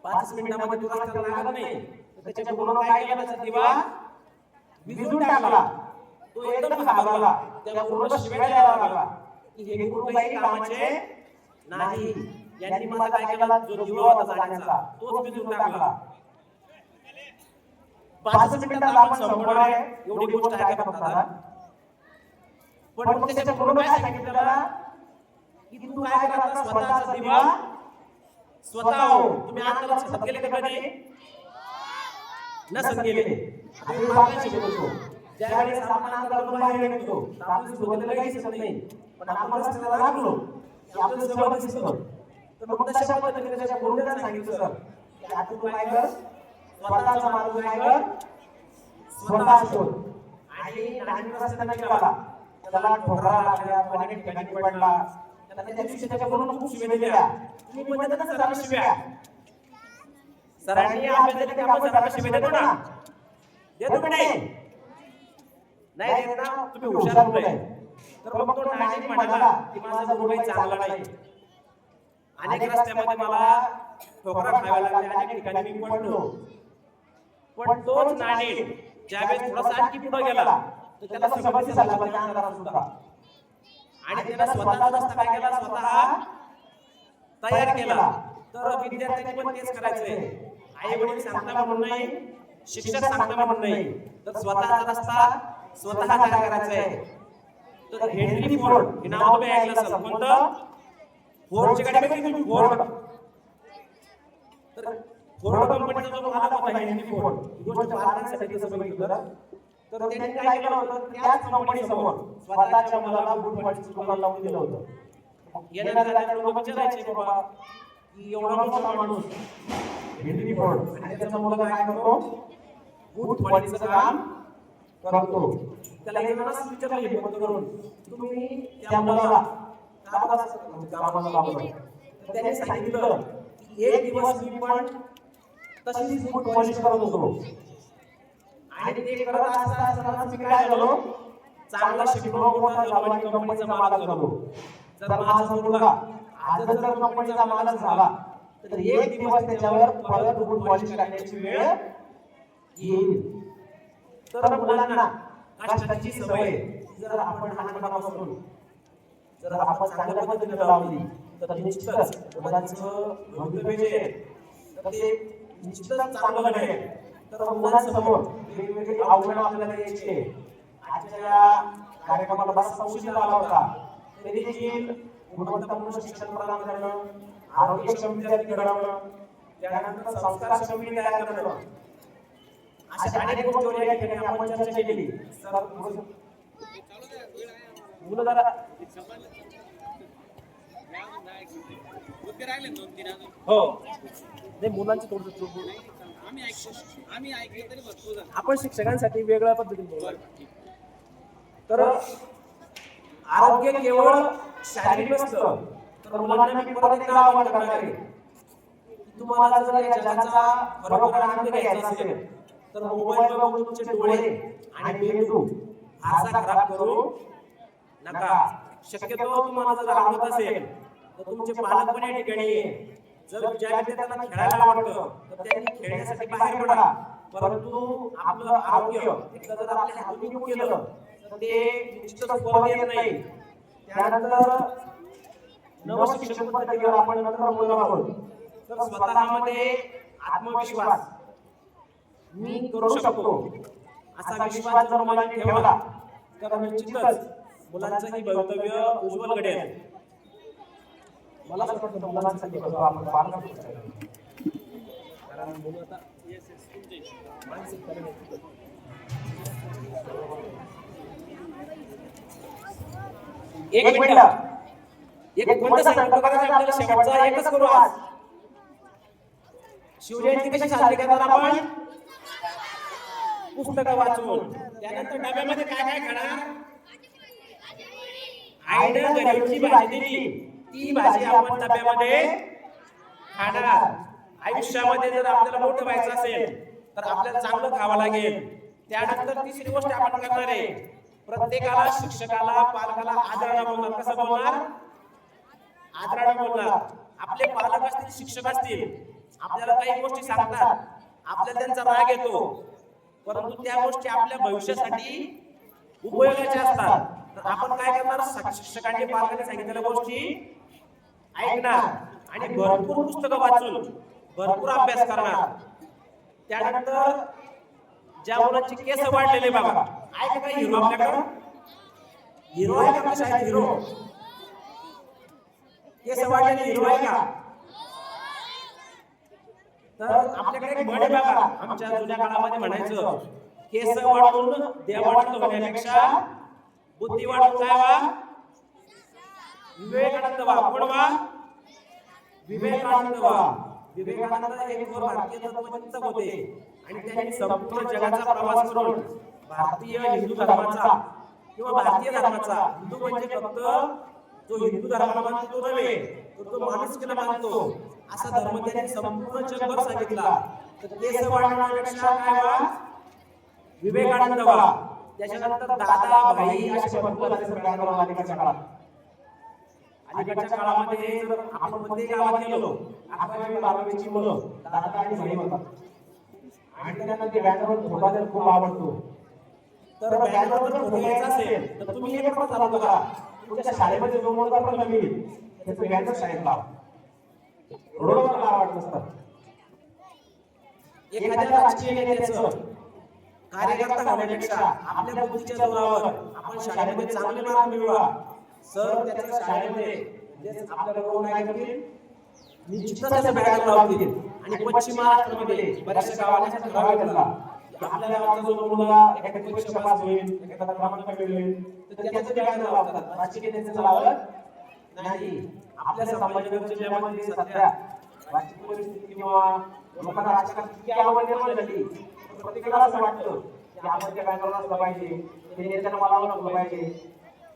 5 मिनिटांमध्ये तुला त्याला लागत नाही. त्याच्या गुरुने काय केलं? त्याचा दिवा विजून टाकला. तो एकदम घाबरला. त्या गुरुला शिव्या द्यायला लागला की हे गुरु काही कामाचे नाही. यांनी मला काय केला? जो दिवा होता जाण्याचा तोच विजून टाकला. 5 मिनिटात आपण संपवणार आहे एवढी गोष्ट आहे का फक्त? पण त्याच्या गुरुने काय सांगितलं त्याला की तू काय करा? स्वतःचा दिवा स्वतः हो. तुम्ही आत्ताच छत केले का कधी? नसत केले. आपण बाबांशी बोलतो ज्यावेळेस आपण अंधारातून बाहेर निघतो तर आपली सुरुवातीला काही दिसत नाही. पण आपण रस्त्याला लागलो की आपलं सगळं दिसतं. तर मग तशा पद्धतीने त्याच्या गुरुने सांगितलं सर की आता तू काय कर? स्वतःचा मार्ग काय कर? स्वतः शोध. आणि नाणेन रस्त्याने गेला. त्याला ठोकरा लागल्या, पाणी ठिकाणी पडला. त्याला त्या दिवशी त्याच्या गुरुने खूप शिव्या दिल्या. तुम्ही म्हणता ना सरांना शिव्या. सरांनी अभ्यास दिला की आपण सरांना शिव्या देतो ना? देतो की नाही? नाही देत ना? तुम्ही हुशार मुलं आहे. तर मग तो नाणेन म्हणाला की माझा गुरु काही चांगला नाही. अनेक रस्त्यामध्ये मला ठोकरा खायला लागल्या, अनेक ठिकाणी मी पडलो. पण तोच नाणेन ज्यावेळेस थोडासा आणखी पुढे गेला तर त्याला सगळं दिसायला लागलं अंधारात सुद्धा. आणि त्याला स्वतः रस्ता काय केला? स्वतः तयार केला. तर विद्यार्थ्यांनी पण तेच करायचंय. आई वडील सांगता म्हणून नाही, शिक्षक सांगता म्हणून नाही, तर स्वतःचा रस्ता स्वतः तयार करायचा आहे. तर हेनरी फोर्ड हे नाव तुम्ही ऐकलं असेल. कोणतं? फोर्डची गाडी बघितली तुम्ही? फोर्ड. तर फोर्ड कंपनीचा जो मालक होता हेनरी फोर्ड, ही गोष्ट बालकांसाठी कसं बघितलं तर त्यांनी काय केलं होतं? त्याच कंपनी समोर स्वतःच्या मुलाला बूटपाटीचं दुकान लावून दिलं होतं. येणारे जाणारे लोक विचारायचे बाबा की एवढा मोठा माणूस हेनरी फोर्ड आणि त्याचा मुलगा काय करतो? बूटपाटीचं काम करतो. त्याला येणारच विचारलं हिंमत करून तुम्ही त्या मुलाला कामाला लावलं. तर त्याने सांगितलं की एक दिवस मी पण तशीच बूट पॉलिश करत होतो. आणि ते करत असताना मी काय झालो? चांगला शिकलो, मोठा झालो आणि कंपनीचा मालक झालो. जर माझा मुलगा आज जर कंपनीचा मालक झाला तर एक दिवस त्याच्यावर परत बूट पॉलिश करण्याची वेळ येईल. तर मुलांना कष्टाची सवय जर आपण लहानपणापासून जर आपण चांगल्या पद्धतीने लावली तर निश्चितच मुलांचं भवितव्य जे आहे तर ते निश्चितच चांगलं घडेल. तर मुलांसमोर वेगवेगळी आव्हानं आपल्याला यायची. आजच्या कार्यक्रमाला बराचसा उशीर झाला होता तरी देखील गुणवत्तापूर्ण शिक्षण प्रदान करणं, आरोग्यक्षम विद्यार्थी घडवणं, त्यानंतर संस्कारक्षम पिढी तयार करणं, अशा अनेक गोष्टींवर या ठिकाणी आपण चर्चा केली. सर मुलं जरा हो नाही मुलांची थोडं आपण शिक्षकांसाठी वेगळ्या पद्धतीने बोलू. तर आरोग्य केवळ शारीरिक नसतं तर मुलांना मी परत एकदा आवाहन करणार आहे की तुम्हाला जर या जगाचा खरोखर आनंद घ्यायचा असेल तर मोबाईल बघून तुमचे डोळे आणि मेंदू फारसा खराब करू नका. शक्यतो तुम्हाला जर आवडत असेल तर तुमचे पालक पण या ठिकाणी आहे. जर ज्या विद्यार्थ्यांना खेळायला आवडतं तर त्यांनी खेळण्यासाठी बाहेर पडा. परंतु आपलं आरोग्य एकदा जर आपल्या हातून निघून गेलं तर ते निश्चितच फळ देत नाही. त्यानंतर नवशिक्षण पद्धतीवर आपण नंतर बोलणार आहोत. तर स्वतःमध्ये आत्मविश्वास मी करू शकतो असा विश्वास जर मुलांनी ठेवला तर निश्चितच मुलांचं ही भवितव्य उज्ज्वल घडेल. मला असं वाटतं मुलांसाठी आपण पालक कारण मुलं आता मानसिक एक मिनिट, एक कोणता संकल्प करायचा आपल्याला शेवटचा एकच करू आज. शिवजयंती कशी साजरी करणार आपण? पुस्तकं वाचून. त्यानंतर डब्यामध्ये काय काय खाणार? आईनं घरची भाजी दिली ती भाजी आपण डब्यामध्ये खाणार. आयुष्यामध्ये जर आपल्याला मोठं व्हायचं असेल तर आपल्याला चांगलं खावं लागेल. त्यानंतर तिसरी गोष्ट आपण करणार आहे, प्रत्येकाला, शिक्षकाला, पालकाला आदराने बोलणार. कसं बोलणार? आदराने बोलणार. आपले पालक असतील, शिक्षक असतील, आपल्याला काही गोष्टी सांगतात, आपल्याला त्यांचा राग येतो, परंतु त्या गोष्टी आपल्या भविष्यासाठी उपयोगाच्या असतात. तर आपण काय करणार? शिक्षकांनी, पालकांनी सांगितलेल्या गोष्टी ऐकणार आणि भरपूर पुस्तकं वाचून भरपूर अभ्यास करणार. त्यानंतर ज्या मुलांची केस वाढलेले बघा, आहे का हिरो आपल्याकडे? हिरो आहे का शाळेत? हिरो केस वाढलेले हिरो आहे का? तर आपल्याकडे एक म्हण आहे बघा, आमच्या जुन्या काळामध्ये म्हणायचं, केस वाढवून देवाणलं होण्यापेक्षा बुद्धी वाढवून काय व्हा? विवेकानंद व्हा. कोण व्हा? विवेकानंद व्हा. विवेकानंद एक भारतीय तत्वचिंतक होते आणि त्यांनी संपूर्ण जगाचा प्रवास करून भारतीय हिंदू धर्माचा किंवा भारतीय धर्माचा, हिंदू म्हणजे फक्त जो हिंदू धर्म मानतो नव्हे, तो माणुसकीला मानतो, असा धर्म त्यांनी संपूर्ण जगभर सांगितला. तर केस वाढवण्यापेक्षा काय व्हा? विवेकानंद व्हा. त्याच्यानंतर दादा, भाई असे भरपूर अलीकडच्या काळात. अलीकडच्या काळामध्ये जर आपण प्रत्येक गावात गेलो, 11वी 12वीची मुलं दादा आणि भाई होतात आणि त्यांना ते बॅनरवर फोटो जर खूप आवडतो, तर बॅनरवर जर फोटो घ्यायचा असेल तर तुम्ही एक पण चालू करा, तुमच्या शाळेमध्ये जो मुलगा पण नवीन त्याचं बॅनर शाळेत लावा. रोडवर आवडत नसतं. एखाद्या राजकीय नेत्याचं कार्यकर्ता होण्यापेक्षा आपल्या बुद्धीच्या जोरावर आपण शाळेमध्ये चांगले मार्क मिळवा. सर त्याच्या शाळेमध्ये जे आपल्याला कोण आहे करतील, निश्चितच त्याचं बॅनर लावतील. आणि पश्चिम महाराष्ट्रामध्ये बऱ्याचशा गावांचा ठराव घेतला, आपल्या गावाचा जो मुलगा एखाद्या परीक्षा पास होईल, एखादा क्रमांक मिळवेल, तर त्याचं बॅनर लावतात. राजकीय नेत्याचं लावत नाही. आपल्या संभाजीनगर जिल्ह्यामध्ये सध्या राजकीय परिस्थिती किंवा लोकांना राजकारण किती आवड निर्माण झाली, प्रत्येकाला असं वाटतं की आपण त्या बॅनरला असलं पाहिजे, ते नेत्यांना मला नसलं पाहिजे.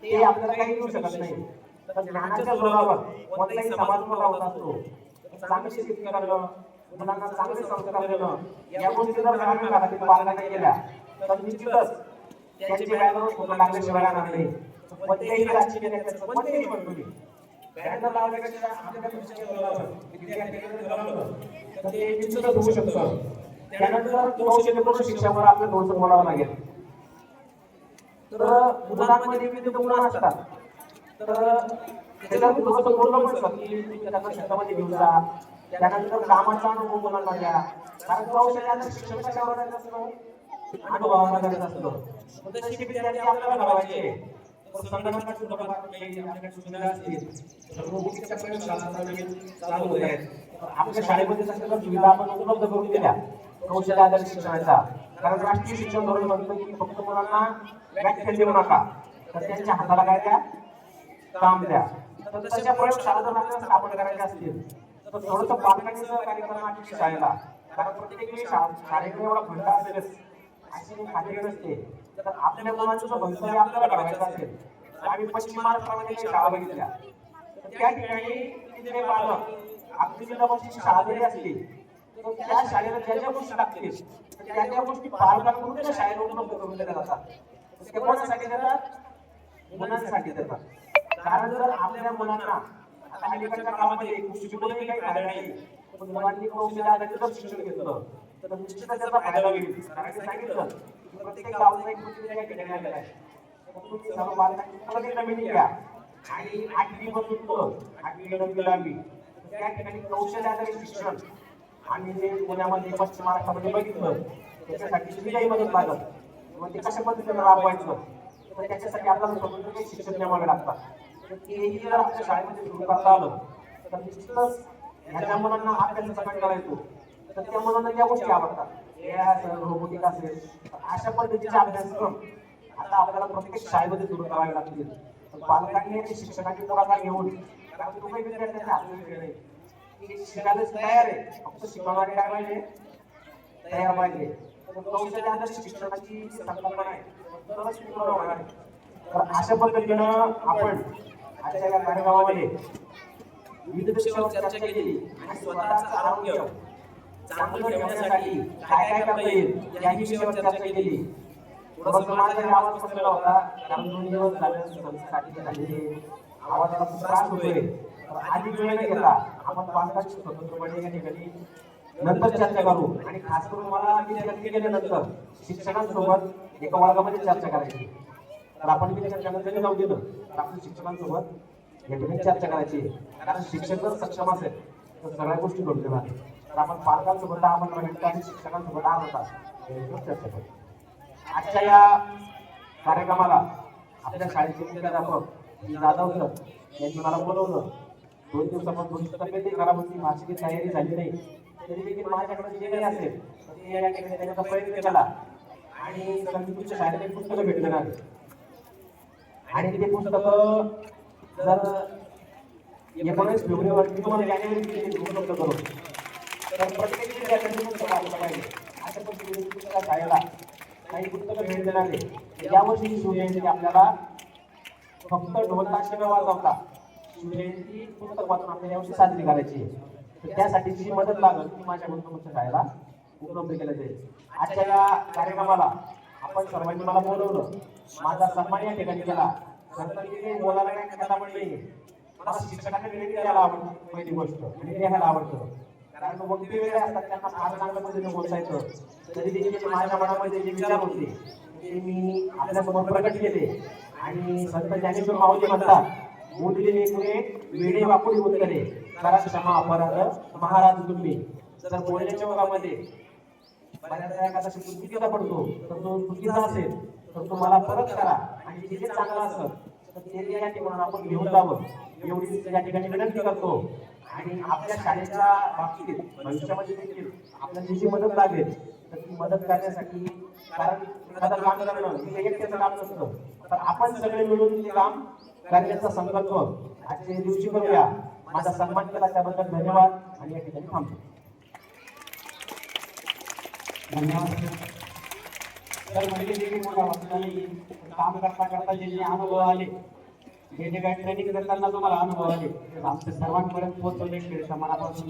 ते आपल्याला काही करू शकत नाही. तर ज्ञानाच्या जोरावर कोणताही समाज मोठा होत असतो. चांगली शिक्षण करणं, मुलांना चांगले संस्कार देणं, या गोष्टी जर ग्रामीण भागातील पालकांनी केल्या तर निश्चितच त्यांची बॅनरवर फोटो लागल्याशिवाय राहणार नाही. कोणत्याही राजकीय नेत्याचं कोणतेही पण तुम्ही बॅनर लावण्यापेक्षा आपल्या विद्यार्थ्यांकडे लावलं तर ते निश्चितच होऊ शकतं. त्यानंतर कौशल्यपूर्ण शिक्षणावर आपलं थोडंसं बोलावं लागेल. तर मुलांमध्ये विविध गुण असतात, तर त्याच्यावर थोडंसं बोललं पण शकतं की त्यांना शेतामध्ये घेऊन जा. त्यानंतर कामाचा अनुभव मुलांना द्या, कारण कौशल्याचं शिक्षण कशावर करायचं असतं? अनुभवावर करायचं असतं. तसे विद्यार्थी आपल्याला घडवायचे, तर संगणकाच्या संदर्भात काही आपल्याकडे सुविधा असतील, तर रोबोटिक्सच्या प्रयोगशाळा चालू होत आहेत. आपल्या शाळेमध्ये सगळ्या सुविधा आपण उपलब्ध करून दिल्या कौशल्याधारित शिक्षणाच्या. कारण राष्ट्रीय शिक्षण धोरण म्हणतं की फक्त मुलांना व्याख्यान देऊ नका, तर त्यांच्या हाताला काय द्या? काम द्या. तर तशा प्रयोगशाळा जर आपल्याला स्थापन करायच्या असतील तर थोडंसं पालकांनी सहकार्य करणं अपेक्षित शाळेला. कारण प्रत्येक वेळी शाळेकडे एवढा फंड असेलच अशी खात्री नसते. तर आपल्या मुलांचं भविष्य आपल्याला घडवायचं असेल तर आम्ही पश्चिम महाराष्ट्रामध्ये शाळा बघितल्या, तर त्या ठिकाणी तिथले पालक आपली जिल्ह्याची शाळा जरी असली तर त्या शाळेला ज्या ज्या गोष्टी लागतील त्या त्या गोष्टी पालकांकडून त्या शाळेला उपलब्ध करून दिल्या जातात. ते कोणासाठी देतात? मुलांसाठी देतात. कारण जर आपल्या मुलांना आता अलीकडच्या काळामध्ये शिकवण्याची काही फायदा नाही, पण मुलांनी कौशल्याधारित शिक्षण घेतलं तर निश्चितच त्याचा फायदा होईल. कारण सांगितलं प्रत्येक गावाचा एक ठिकाणी आलेला आहे. सर्व बालकांची प्रत्येक नवीन घ्या आणि 8वी पासून पुढं 8वी 9वी त्या ठिकाणी कौशल्याधारित शिक्षण आणि जे पुण्यामध्ये पश्चिम महाराष्ट्रामध्ये बघितलं त्याच्यासाठी सुविधाही मदत लागत, मग ते कशा पद्धतीने राबवायचं तर त्याच्यासाठी आपल्याला स्वतंत्र शिक्षण द्यावे लागतात. तर तेही जर आपल्या शाळेमध्ये सुरू करता आलं तर निश्चितच ह्याच्या मुलांना अभ्यासाचा कंटाळा येतो, तर त्या मुलांना या गोष्टी आवडतात AI असेल रोबोटिक असेल अशा पद्धतीचे अभ्यासक्रम आता आपल्याला प्रत्येक शाळेमध्ये सुरू करावे लागतील पालकांनी आणि शिक्षकांनी पुढाकार घेऊन कारण तुम्ही विद्यार्थ्यांच्या हातात वेळ आहे शिकायलाच तयार आहे फक्त शिकवणारे काय पाहिजे तयार पाहिजे तर कौशल्याच्या शिक्षणाची संकल्पना आहे तरच ती पूर्ण होणार आहे तर अशा पद्धतीनं आपण आजच्या या कार्यक्रमामध्ये विविध विषयावर चर्चा केली आणि स्वतःचं आरोग्य चांगलं ठेवण्यासाठी काय काय करता येईल या विषयावर चर्चा केली थोडंसं माझा आवाज बसलेला होता कारण 2 दिवस झाले झालेले आवाजाला खूप त्रास होतोय तर आधी वेळ नाही घेतला आपण पालकांची स्वतंत्रपणे या ठिकाणी नंतर चर्चा करू आणि खास करून मला विद्यार्थी गेल्यानंतर शिक्षकांसोबत एका वर्गामध्ये चर्चा करायची तर आपण विद्यार्थ्यांना जाऊ दिलं तर आपण शिक्षकांसोबत या ठिकाणी चर्चा करायची कारण शिक्षक जर सक्षम असेल तर सगळ्या गोष्टी घडून येणार तर आपण पालकांसोबत 10-15 मिनिटं आणि शिक्षकांसोबत 10 तास चर्चा करू आजच्या या कार्यक्रमाला आपल्या शाळेचे मुख्याध्यापक जाधव सर यांनी मला बोलवलं 2 दिवसापासून तब्येत खराब होती माझी तयारी झाली नाही तरी देखील माझ्याकडे जे काही असेल तर ते या ठिकाणी त्याचा प्रयत्न केला आणि संगीतच्या शाळेत एक पुस्तकं भेटलं नाही आणि ते पुस्तकं जर 19 फेब्रुवारी तुम्हाला जानेवारी उपलब्ध करू तर प्रत्येक विद्यार्थ्यांनी पुस्तकं आलं पाहिजे अशा पद्धतीने पुस्तका शाळेला काही पुस्तकं भेट देणारे यावर्षी शिवजयंती आपल्याला फक्त ढोल ताशे न वाजवता शिवजयंती पुस्तक वाचून आपल्याला यावर्षी साजरी करायची तर त्यासाठी जी मदत लागेल ती माझ्याकडून तुमच्या शाळेला उपलब्ध केलं जाईल आजच्या या कार्यक्रमाला आपण सर्वांनी मला बोलवलं माझा सन्मान या ठिकाणी केला खरं बोलायला काय कथा पण नाही मला शिक्षकांना क्रेडिट द्यायला आवडतं पहिली गोष्ट आणि द्यायला आवडतं कारण वक्ते वेगळे असतात त्यांना फार चांगल्या पद्धतीने बोलता येतं तरी देखील माझ्या मनामध्ये जे विचार होते ते मी आपल्यासमोर प्रकट केले आणि संत ज्ञानेश्वर माऊली म्हणतात बोललेले पुढे वेडे वाकुडी उत्तरे करा क्षमा अपराध महाराज तुम्ही जर बोलण्याच्या ओघामध्ये बऱ्याचदा एखादा शब्द चुकीचा पडतो तर तो चुकीचा असेल तर तुम्हाला परत करा आणि जे चांगलं असेल तर ते या ठिकाणी आपण घेऊन जावं एवढी या ठिकाणी विनंती करतो आणि आपल्या शाळेच्या बाबतीत भविष्यामध्ये देखील आपल्याला जी मदत लागेल तर ती मदत करण्यासाठी कारण एखादं काम करणं हे एकट्याचं काम नसतं तर आपण सगळे मिळून ते काम करण्याचा संकल्प आजच्या दिवशी करूया माझा सन्मान केला त्याबद्दल धन्यवाद आणि या ठिकाणी थांबतो धन्यवाद तर म्हणजे देखील मला वाटतं काम करता करता जे जे अनुभव आले जे जे काही ट्रेनिंग करताना तुम्हाला अनुभव आले आमच्या सर्वांपर्यंत पोहोचवले मनापासून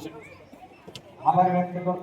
आभार व्यक्त करतो.